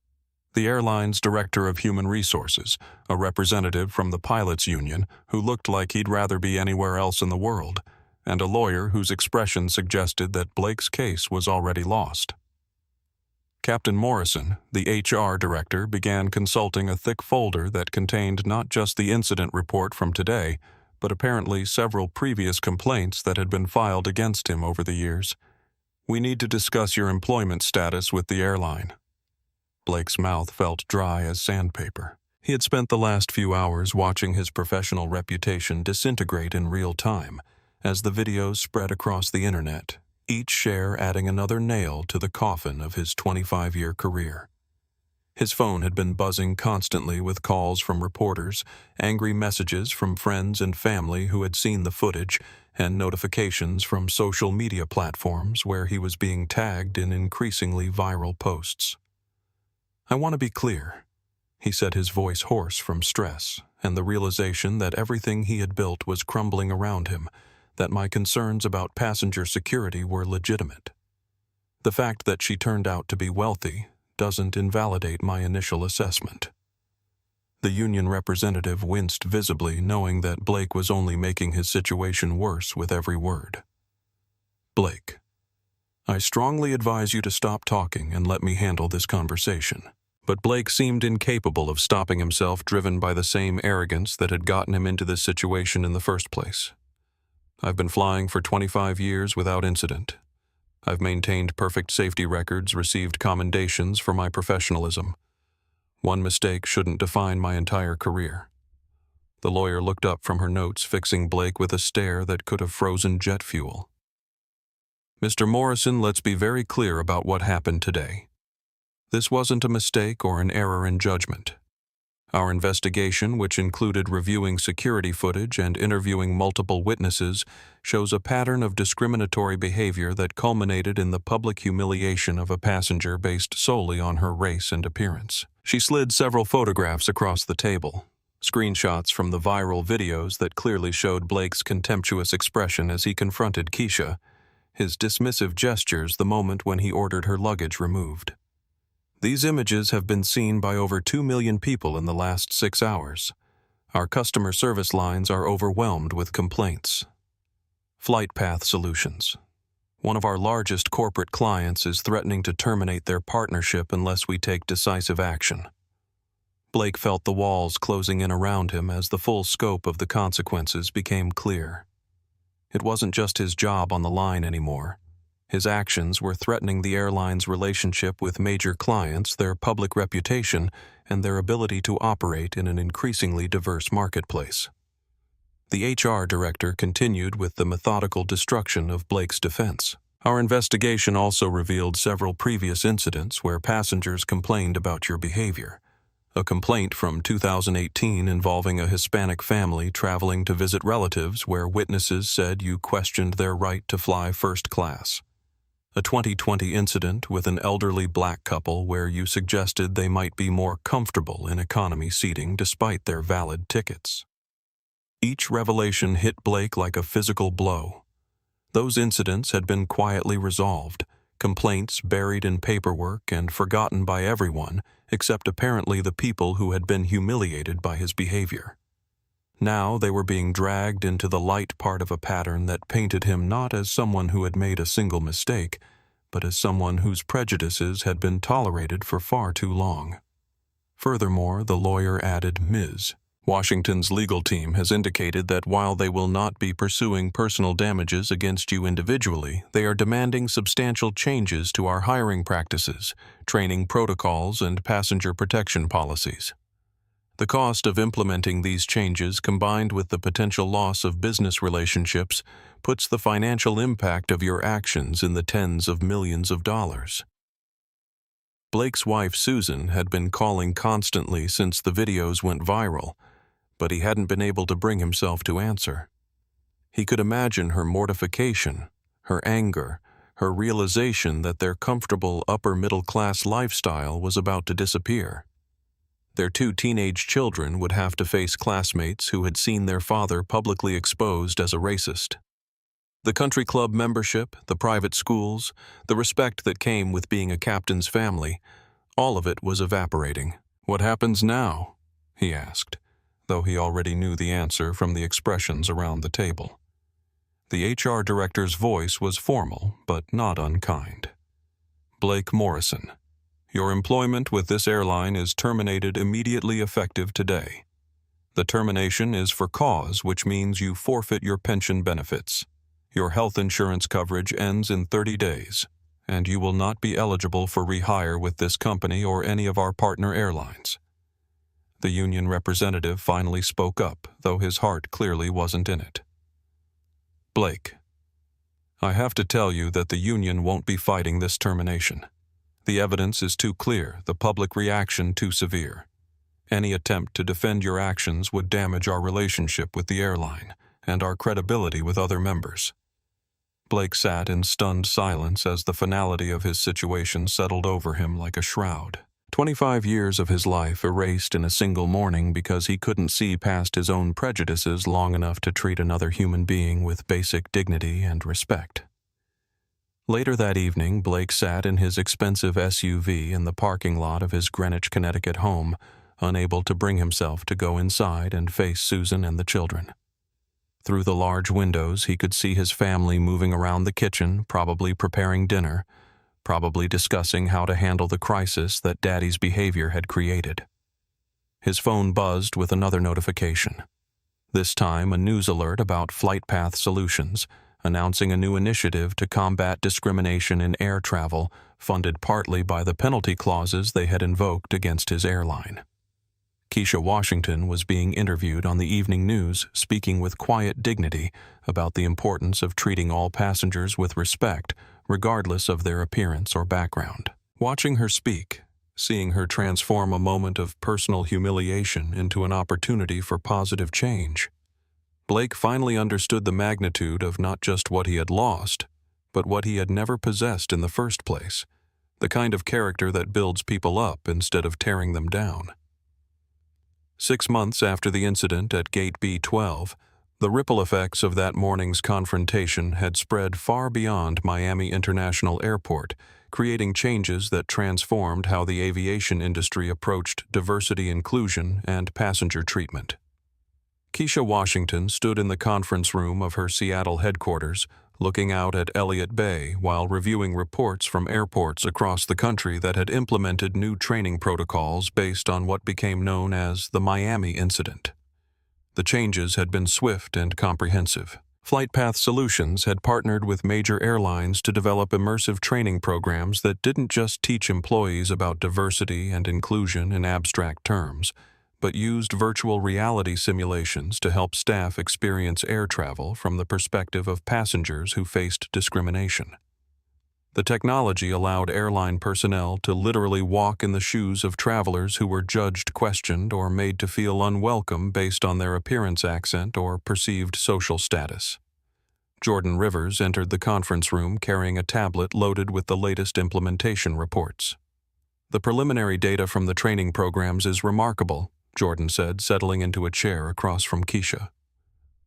The airline's director of human resources, a representative from the pilots' union who looked like he'd rather be anywhere else in the world, and a lawyer whose expression suggested that Blake's case was already lost. Captain Morrison, the HR director, began consulting a thick folder that contained not just the incident report from today, but apparently several previous complaints that had been filed against him over the years. "We need to discuss your employment status with the airline." Blake's mouth felt dry as sandpaper. He had spent the last few hours watching his professional reputation disintegrate in real time as the videos spread across the internet, each share adding another nail to the coffin of his 25-year career. His phone had been buzzing constantly with calls from reporters, angry messages from friends and family who had seen the footage, and notifications from social media platforms where he was being tagged in increasingly viral posts. "I want to be clear," he said, his voice hoarse from stress and the realization that everything he had built was crumbling around him, that my concerns about passenger security were legitimate. The fact that she turned out to be wealthy doesn't invalidate my initial assessment. The union representative winced visibly, knowing that Blake was only making his situation worse with every word. "Blake, I strongly advise you to stop talking and let me handle this conversation." But Blake seemed incapable of stopping himself, driven by the same arrogance that had gotten him into this situation in the first place. "I've been flying for 25 years without incident. I've maintained perfect safety records, received commendations for my professionalism. One mistake shouldn't define my entire career." The lawyer looked up from her notes, fixing Blake with a stare that could have frozen jet fuel. "Mr. Morrison, let's be very clear about what happened today. This wasn't a mistake or an error in judgment. Our investigation, which included reviewing security footage and interviewing multiple witnesses, shows a pattern of discriminatory behavior that culminated in the public humiliation of a passenger based solely on her race and appearance." She slid several photographs across the table, screenshots from the viral videos that clearly showed Blake's contemptuous expression as he confronted Keisha, his dismissive gestures the moment when he ordered her luggage removed. "These images have been seen by over 2 million people in the last 6 hours. Our customer service lines are overwhelmed with complaints. FlightPath Solutions, one of our largest corporate clients, is threatening to terminate their partnership unless we take decisive action." Blake felt the walls closing in around him as the full scope of the consequences became clear. It wasn't just his job on the line anymore. His actions were threatening the airline's relationship with major clients, their public reputation, and their ability to operate in an increasingly diverse marketplace. The HR director continued with the methodical destruction of Blake's defense. "Our investigation also revealed several previous incidents where passengers complained about your behavior. A complaint from 2018 involving a Hispanic family traveling to visit relatives where witnesses said you questioned their right to fly first class. A 2020 incident with an elderly black couple where you suggested they might be more comfortable in economy seating despite their valid tickets." Each revelation hit Blake like a physical blow. Those incidents had been quietly resolved, complaints buried in paperwork and forgotten by everyone except apparently the people who had been humiliated by his behavior. Now they were being dragged into the light part of a pattern that painted him not as someone who had made a single mistake, but as someone whose prejudices had been tolerated for far too long. Furthermore, the lawyer added, "Ms. Washington's legal team has indicated that while they will not be pursuing personal damages against you individually, they are demanding substantial changes to our hiring practices, training protocols, and passenger protection policies. The cost of implementing these changes, combined with the potential loss of business relationships, puts the financial impact of your actions in the tens of millions of dollars." Blake's wife, Susan, had been calling constantly since the videos went viral, but he hadn't been able to bring himself to answer. He could imagine her mortification, her anger, her realization that their comfortable upper-middle-class lifestyle was about to disappear. Their 2 teenage children would have to face classmates who had seen their father publicly exposed as a racist. The country club membership, the private schools, the respect that came with being a captain's family, all of it was evaporating. "What happens now?" he asked, though he already knew the answer from the expressions around the table. The HR director's voice was formal, but not unkind. "Blake Morrison, your employment with this airline is terminated immediately effective today. The termination is for cause, which means you forfeit your pension benefits. Your health insurance coverage ends in 30 days, and you will not be eligible for rehire with this company or any of our partner airlines." The union representative finally spoke up, though his heart clearly wasn't in it. "Blake, I have to tell you that the union won't be fighting this termination. The evidence is too clear, the public reaction too severe. Any attempt to defend your actions would damage our relationship with the airline and our credibility with other members. Blake sat in stunned silence as the finality of his situation settled over him like a shroud. 25 years of his life erased in a single morning because he couldn't see past his own prejudices long enough to treat another human being with basic dignity and respect. Later that evening, Blake sat in his expensive SUV in the parking lot of his Greenwich, Connecticut home, unable to bring himself to go inside and face Susan and the children. Through the large windows, he could see his family moving around the kitchen, probably preparing dinner, probably discussing how to handle the crisis that Daddy's behavior had created. His phone buzzed with another notification. This time, a news alert about FlightPath Solutions, announcing a new initiative to combat discrimination in air travel, funded partly by the penalty clauses they had invoked against his airline. Keisha Washington was being interviewed on the evening news, speaking with quiet dignity about the importance of treating all passengers with respect, regardless of their appearance or background. Watching her speak, seeing her transform a moment of personal humiliation into an opportunity for positive change, Blake finally understood the magnitude of not just what he had lost, but what he had never possessed in the first place, the kind of character that builds people up instead of tearing them down. 6 months after the incident at Gate B-12, the ripple effects of that morning's confrontation had spread far beyond Miami International Airport, creating changes that transformed how the aviation industry approached diversity inclusion and passenger treatment. Keisha Washington stood in the conference room of her Seattle headquarters, looking out at Elliott Bay while reviewing reports from airports across the country that had implemented new training protocols based on what became known as the Miami incident. The changes had been swift and comprehensive. FlightPath Solutions had partnered with major airlines to develop immersive training programs that didn't just teach employees about diversity and inclusion in abstract terms, but used virtual reality simulations to help staff experience air travel from the perspective of passengers who faced discrimination. The technology allowed airline personnel to literally walk in the shoes of travelers who were judged, questioned, or made to feel unwelcome based on their appearance, accent, or perceived social status. Jordan Rivers entered the conference room carrying a tablet loaded with the latest implementation reports. "The preliminary data from the training programs is remarkable," Jordan said, settling into a chair across from Keisha.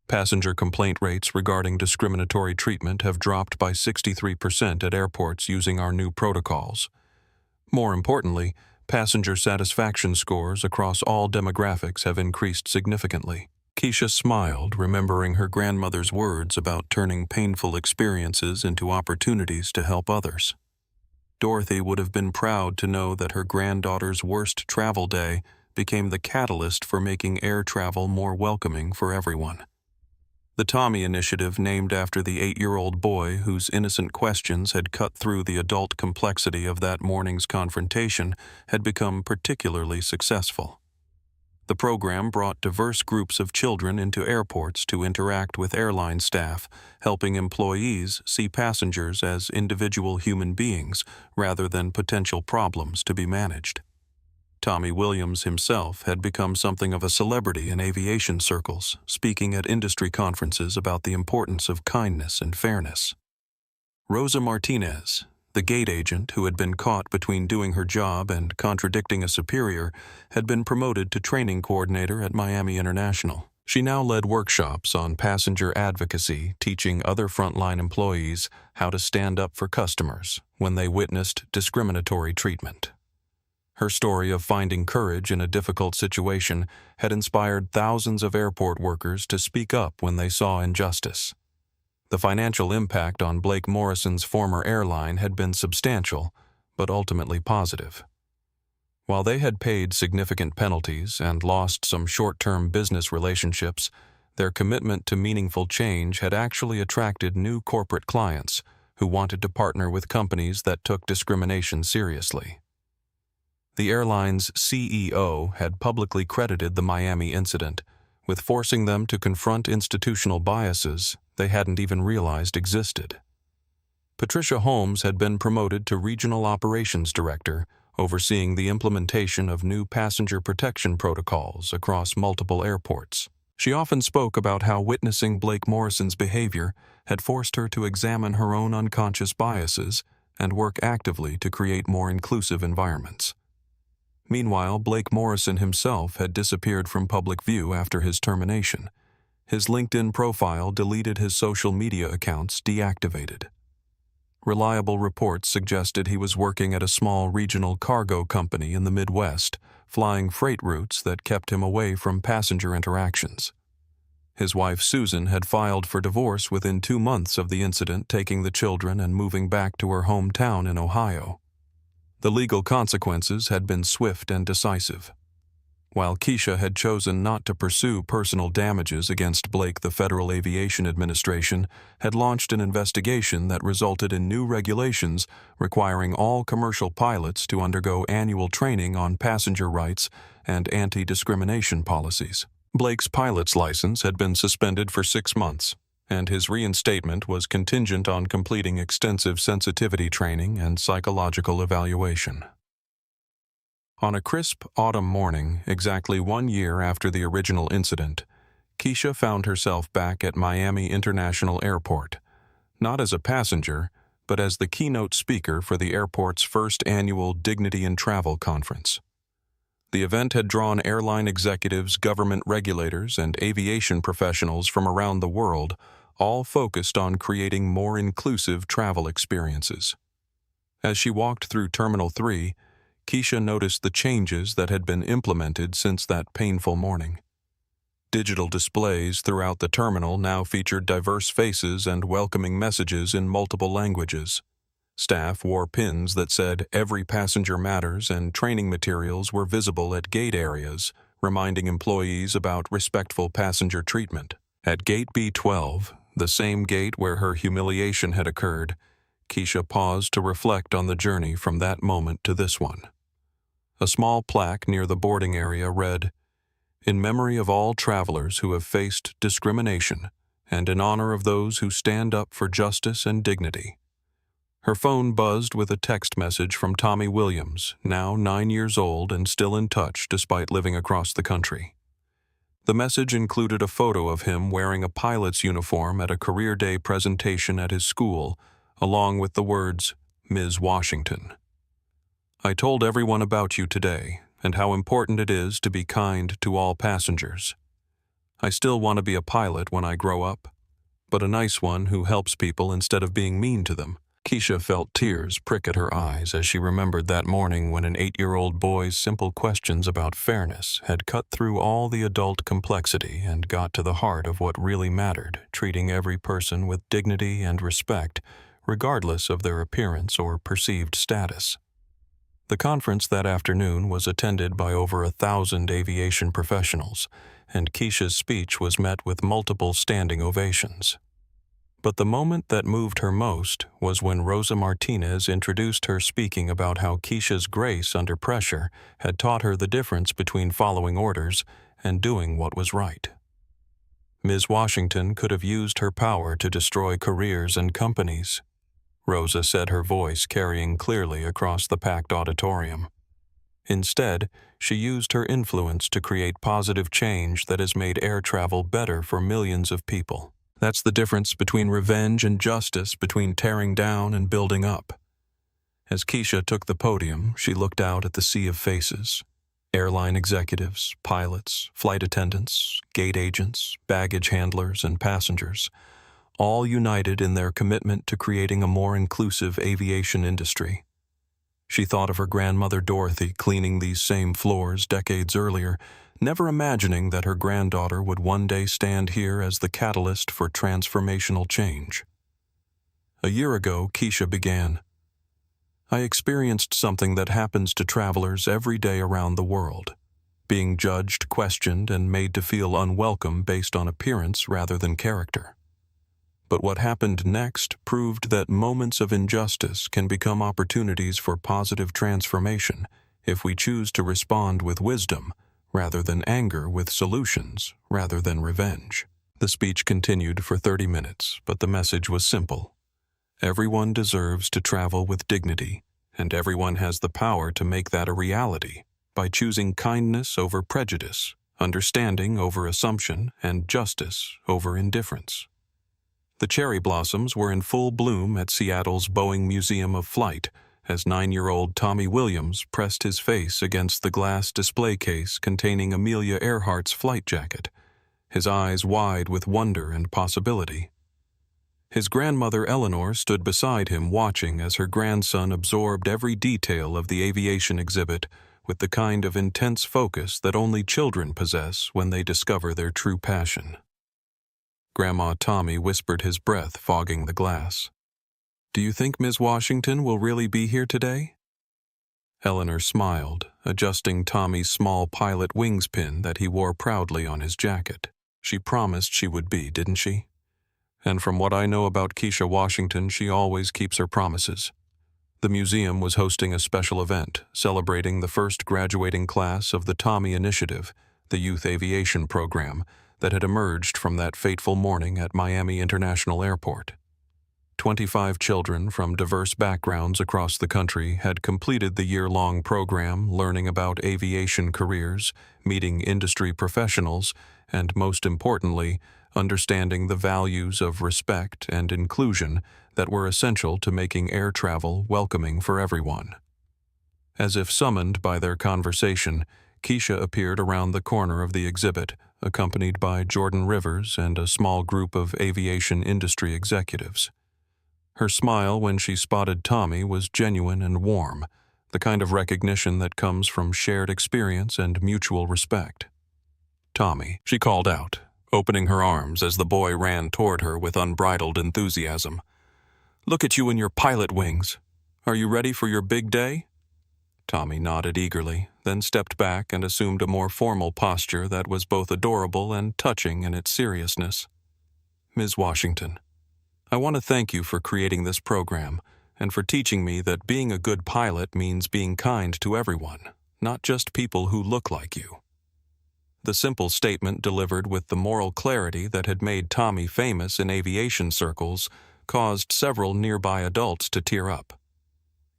"Passenger complaint rates regarding discriminatory treatment have dropped by 63% at airports using our new protocols. More importantly, passenger satisfaction scores across all demographics have increased significantly." Keisha smiled, remembering her grandmother's words about turning painful experiences into opportunities to help others. Dorothy would have been proud to know that her granddaughter's worst travel day became the catalyst for making air travel more welcoming for everyone. The Tommy Initiative, named after the 8-year-old boy whose innocent questions had cut through the adult complexity of that morning's confrontation, had become particularly successful. The program brought diverse groups of children into airports to interact with airline staff, helping employees see passengers as individual human beings rather than potential problems to be managed. Tommy Williams himself had become something of a celebrity in aviation circles, speaking at industry conferences about the importance of kindness and fairness. Rosa Martinez, the gate agent who had been caught between doing her job and contradicting a superior, had been promoted to training coordinator at Miami International. She now led workshops on passenger advocacy, teaching other frontline employees how to stand up for customers when they witnessed discriminatory treatment. Her story of finding courage in a difficult situation had inspired thousands of airport workers to speak up when they saw injustice. The financial impact on Blake Morrison's former airline had been substantial, but ultimately positive. While they had paid significant penalties and lost some short-term business relationships, their commitment to meaningful change had actually attracted new corporate clients who wanted to partner with companies that took discrimination seriously. The airline's CEO had publicly credited the Miami incident with forcing them to confront institutional biases they hadn't even realized existed. Patricia Holmes had been promoted to Regional Operations Director, overseeing the implementation of new passenger protection protocols across multiple airports. She often spoke about how witnessing Blake Morrison's behavior had forced her to examine her own unconscious biases and work actively to create more inclusive environments. Meanwhile, Blake Morrison himself had disappeared from public view after his termination. His LinkedIn profile deleted, his social media accounts deactivated. Reliable reports suggested he was working at a small regional cargo company in the Midwest, flying freight routes that kept him away from passenger interactions. His wife Susan had filed for divorce within 2 months of the incident, taking the children and moving back to her hometown in Ohio. The legal consequences had been swift and decisive. While Keisha had chosen not to pursue personal damages against Blake, the Federal Aviation Administration had launched an investigation that resulted in new regulations requiring all commercial pilots to undergo annual training on passenger rights and anti-discrimination policies. Blake's pilot's license had been suspended for 6 months, and his reinstatement was contingent on completing extensive sensitivity training and psychological evaluation. On a crisp autumn morning, exactly 1 year after the original incident, Keisha found herself back at Miami International Airport, not as a passenger, but as the keynote speaker for the airport's first annual Dignity in Travel conference. The event had drawn airline executives, government regulators, and aviation professionals from around the world, all focused on creating more inclusive travel experiences. As she walked through Terminal 3, Keisha noticed the changes that had been implemented since that painful morning. Digital displays throughout the terminal now featured diverse faces and welcoming messages in multiple languages. Staff wore pins that said "Every passenger matters," and training materials were visible at gate areas, reminding employees about respectful passenger treatment. At Gate B12, the same gate where her humiliation had occurred, Keisha paused to reflect on the journey from that moment to this one. A small plaque near the boarding area read, "In memory of all travelers who have faced discrimination, and in honor of those who stand up for justice and dignity." Her phone buzzed with a text message from Tommy Williams, now 9 years old and still in touch despite living across the country. The message included a photo of him wearing a pilot's uniform at a career day presentation at his school, along with the words, "Ms. Washington. I told everyone about you today and how important it is to be kind to all passengers. I still want to be a pilot when I grow up, but a nice one who helps people instead of being mean to them." Keisha felt tears prick at her eyes as she remembered that morning when an 8-year-old boy's simple questions about fairness had cut through all the adult complexity and got to the heart of what really mattered, treating every person with dignity and respect, regardless of their appearance or perceived status. The conference that afternoon was attended by over 1,000 aviation professionals, and Keisha's speech was met with multiple standing ovations. But the moment that moved her most was when Rosa Martinez introduced her, speaking about how Keisha's grace under pressure had taught her the difference between following orders and doing what was right. Ms. Washington could have used her power to destroy careers and companies, Rosa said, her voice carrying clearly across the packed auditorium. Instead, she used her influence to create positive change that has made air travel better for millions of people. That's the difference between revenge and justice, between tearing down and building up. As Keisha took the podium, she looked out at the sea of faces. Airline executives, pilots, flight attendants, gate agents, baggage handlers, and passengers, all united in their commitment to creating a more inclusive aviation industry. She thought of her grandmother Dorothy cleaning these same floors decades earlier, never imagining that her granddaughter would one day stand here as the catalyst for transformational change. A year ago, Keisha began, "I experienced something that happens to travelers every day around the world, being judged, questioned, and made to feel unwelcome based on appearance rather than character. But what happened next proved that moments of injustice can become opportunities for positive transformation if we choose to respond with wisdom, rather than anger, with solutions, rather than revenge." The speech continued for 30 minutes, but the message was simple. Everyone deserves to travel with dignity, and everyone has the power to make that a reality by choosing kindness over prejudice, understanding over assumption, and justice over indifference. The cherry blossoms were in full bloom at Seattle's Boeing Museum of Flight as 9-year-old Tommy Williams pressed his face against the glass display case containing Amelia Earhart's flight jacket, his eyes wide with wonder and possibility. His grandmother Eleanor stood beside him watching as her grandson absorbed every detail of the aviation exhibit with the kind of intense focus that only children possess when they discover their true passion. Grandma Tommy whispered, his breath fogging the glass. "Do you think Ms. Washington will really be here today?" Eleanor smiled, adjusting Tommy's small pilot wings pin that he wore proudly on his jacket. "She promised she would be, didn't she? And from what I know about Keisha Washington, she always keeps her promises." The museum was hosting a special event celebrating the first graduating class of the Tommy Initiative, the youth aviation program that had emerged from that fateful morning at Miami International Airport. 25 children from diverse backgrounds across the country had completed the year-long program learning about aviation careers, meeting industry professionals, and most importantly, understanding the values of respect and inclusion that were essential to making air travel welcoming for everyone. As if summoned by their conversation, Keisha appeared around the corner of the exhibit, accompanied by Jordan Rivers and a small group of aviation industry executives. Her smile when she spotted Tommy was genuine and warm, the kind of recognition that comes from shared experience and mutual respect. "Tommy," she called out, opening her arms as the boy ran toward her with unbridled enthusiasm. "Look at you in your pilot wings. Are you ready for your big day?" Tommy nodded eagerly, then stepped back and assumed a more formal posture that was both adorable and touching in its seriousness. "Ms. Washington, I want to thank you for creating this program and for teaching me that being a good pilot means being kind to everyone, not just people who look like you." The simple statement, delivered with the moral clarity that had made Tommy famous in aviation circles, caused several nearby adults to tear up.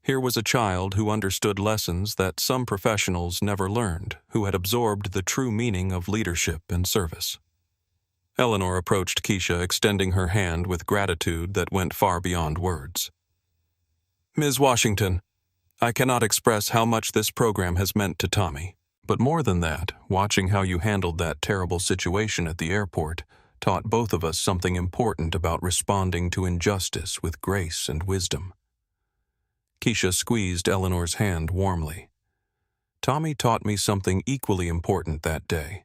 Here was a child who understood lessons that some professionals never learned, who had absorbed the true meaning of leadership and service. Eleanor approached Keisha, extending her hand with gratitude that went far beyond words. "Ms. Washington, I cannot express how much this program has meant to Tommy. But more than that, watching how you handled that terrible situation at the airport taught both of us something important about responding to injustice with grace and wisdom." Keisha squeezed Eleanor's hand warmly. "Tommy taught me something equally important that day,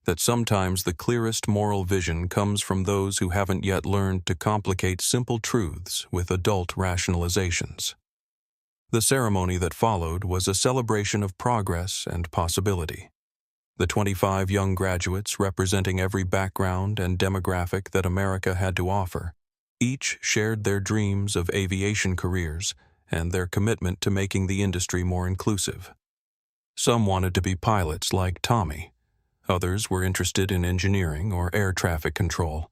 that sometimes the clearest moral vision comes from those who haven't yet learned to complicate simple truths with adult rationalizations." The ceremony that followed was a celebration of progress and possibility. The 25 young graduates, representing every background and demographic that America had to offer, each shared their dreams of aviation careers and their commitment to making the industry more inclusive. Some wanted to be pilots like Tommy. Others were interested in engineering or air traffic control.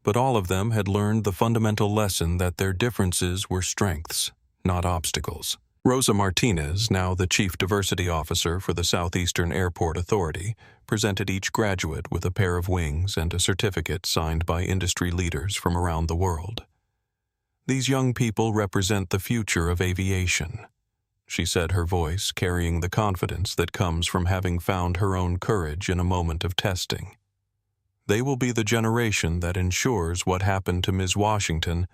But all of them had learned the fundamental lesson that their differences were strengths, not obstacles. Rosa Martinez, now the Chief Diversity Officer for the Southeastern Airport Authority, presented each graduate with a pair of wings and a certificate signed by industry leaders from around the world. "These young people represent the future of aviation," she said, her voice carrying the confidence that comes from having found her own courage in a moment of testing. "They will be the generation that ensures what happened to Ms. Washington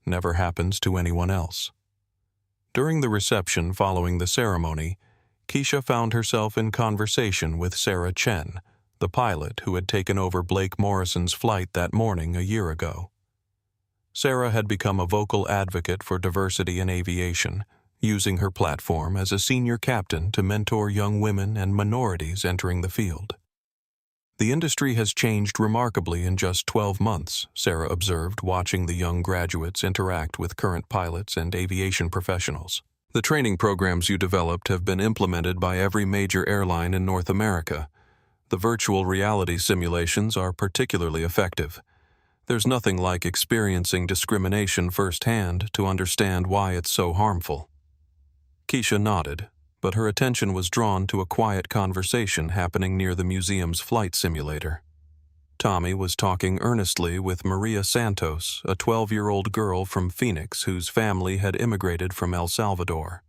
never happens to anyone else." During the reception following the ceremony, Keisha found herself in conversation with Sarah Chen, the pilot who had taken over Blake Morrison's flight that morning a year ago. Sarah had become a vocal advocate for diversity in aviation, using her platform as a senior captain to mentor young women and minorities entering the field. "The industry has changed remarkably in just 12 months, Sarah observed, watching the young graduates interact with current pilots and aviation professionals. "The training programs you developed have been implemented by every major airline in North America. The virtual reality simulations are particularly effective. There's nothing like experiencing discrimination firsthand to understand why it's so harmful. Keisha nodded, but her attention was drawn to a quiet conversation happening near the museum's flight simulator. Tommy was talking earnestly with Maria Santos, a 12-year-old girl from Phoenix whose family had immigrated from El Salvador.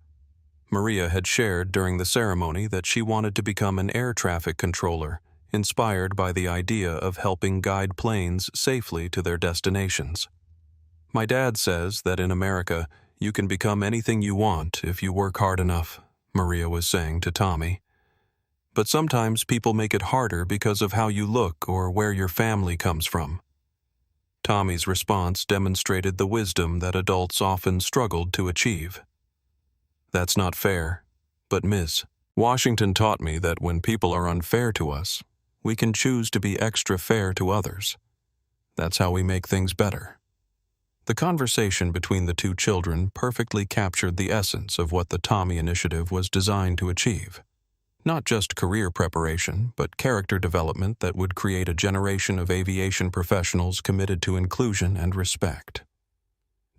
Maria had shared during the ceremony that she wanted to become an air traffic controller, inspired by the idea of helping guide planes safely to their destinations. "My dad says that in America, you can become anything you want if you work hard enough," Maria was saying to Tommy. "But sometimes people make it harder because of how you look or where your family comes from." Tommy's response demonstrated the wisdom that adults often struggled to achieve. "That's not fair, but Ms. Washington taught me that when people are unfair to us, we can choose to be extra fair to others. That's how we make things better." The conversation between the two children perfectly captured the essence of what the Tommy Initiative was designed to achieve. Not just career preparation, but character development that would create a generation of aviation professionals committed to inclusion and respect.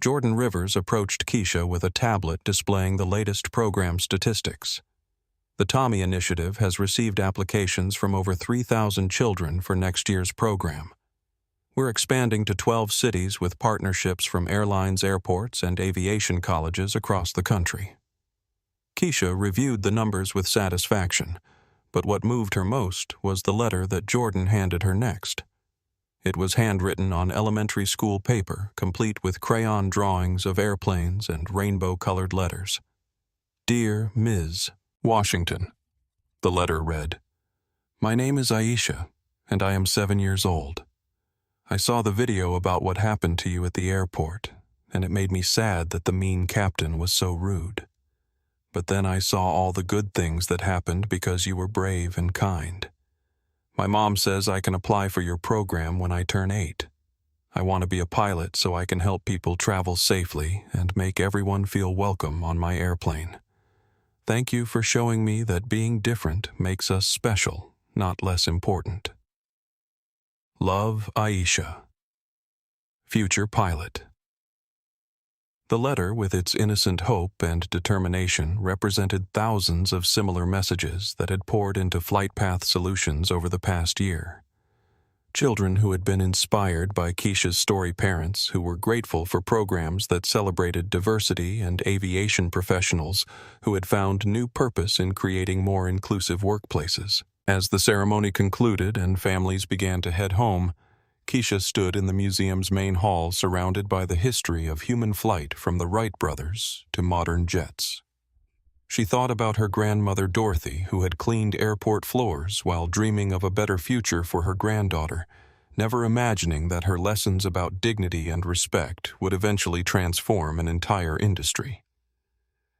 Jordan Rivers approached Keisha with a tablet displaying the latest program statistics. The Tommy Initiative has received applications from over 3,000 children for next year's program. We're expanding to 12 cities with partnerships from airlines, airports, and aviation colleges across the country. Keisha reviewed the numbers with satisfaction, but what moved her most was the letter that Jordan handed her next. It was handwritten on elementary school paper, complete with crayon drawings of airplanes and rainbow-colored letters. "Dear Ms. Washington," the letter read, "My name is Aisha, and I am 7 years old. I saw the video about what happened to you at the airport, and it made me sad that the mean captain was so rude. But then I saw all the good things that happened because you were brave and kind. My mom says I can apply for your program when I turn 8. I want to be a pilot so I can help people travel safely and make everyone feel welcome on my airplane. Thank you for showing me that being different makes us special, not less important. Love, Aisha. Future pilot." The letter, with its innocent hope and determination, represented thousands of similar messages that had poured into FlightPath Solutions over the past year. Children who had been inspired by Keisha's story, parents who were grateful for programs that celebrated diversity, and aviation professionals who had found new purpose in creating more inclusive workplaces. As the ceremony concluded and families began to head home, Keisha stood in the museum's main hall surrounded by the history of human flight from the Wright brothers to modern jets. She thought about her grandmother Dorothy, who had cleaned airport floors while dreaming of a better future for her granddaughter, never imagining that her lessons about dignity and respect would eventually transform an entire industry.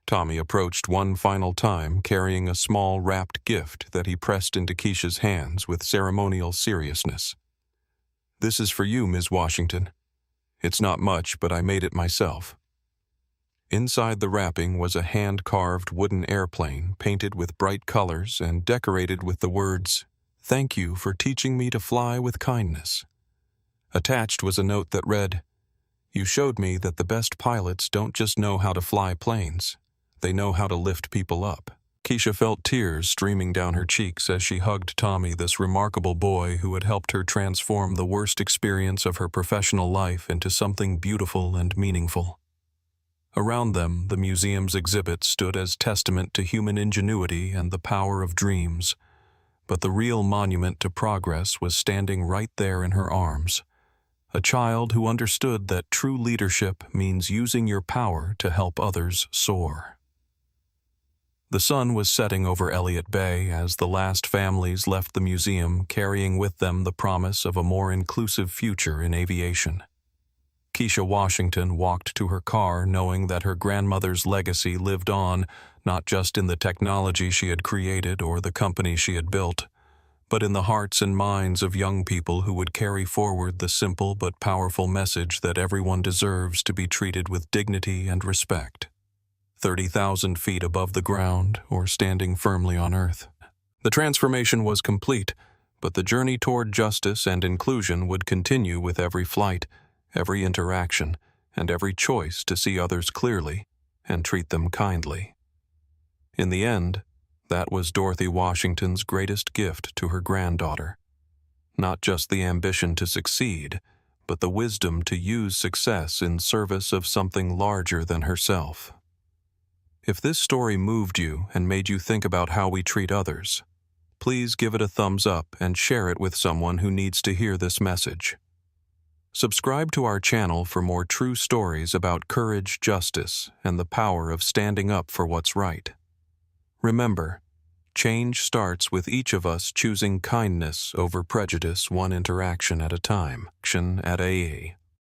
Tommy approached one final time, carrying a small wrapped gift that he pressed into Keisha's hands with ceremonial seriousness. "This is for you, Ms. Washington. It's not much, but I made it myself." Inside the wrapping was a hand-carved wooden airplane painted with bright colors and decorated with the words, "Thank you for teaching me to fly with kindness." Attached was a note that read, "You showed me that the best pilots don't just know how to fly planes, they know how to lift people up." Keisha felt tears streaming down her cheeks as she hugged Tommy, this remarkable boy who had helped her transform the worst experience of her professional life into something beautiful and meaningful. Around them, the museum's exhibits stood as testament to human ingenuity and the power of dreams. But the real monument to progress was standing right there in her arms. A child who understood that true leadership means using your power to help others soar. The sun was setting over Elliott Bay as the last families left the museum, carrying with them the promise of a more inclusive future in aviation. Keisha Washington walked to her car knowing that her grandmother's legacy lived on, not just in the technology she had created or the company she had built, but in the hearts and minds of young people who would carry forward the simple but powerful message that everyone deserves to be treated with dignity and respect. 30,000 feet above the ground or standing firmly on Earth. The transformation was complete, But the journey toward justice and inclusion would continue with every flight, every interaction, and every choice to see others clearly and treat them kindly. In the end, that was Dorothy Washington's greatest gift to her granddaughter. Not just the ambition to succeed, but the wisdom to use success in service of something larger than herself. If this story moved you and made you think about how we treat others, please give it a thumbs up and share it with someone who needs to hear this message. Subscribe to our channel for more true stories about courage, justice, and the power of standing up for what's right. Remember, change starts with each of us choosing kindness over prejudice, one interaction at a time. Action at AA.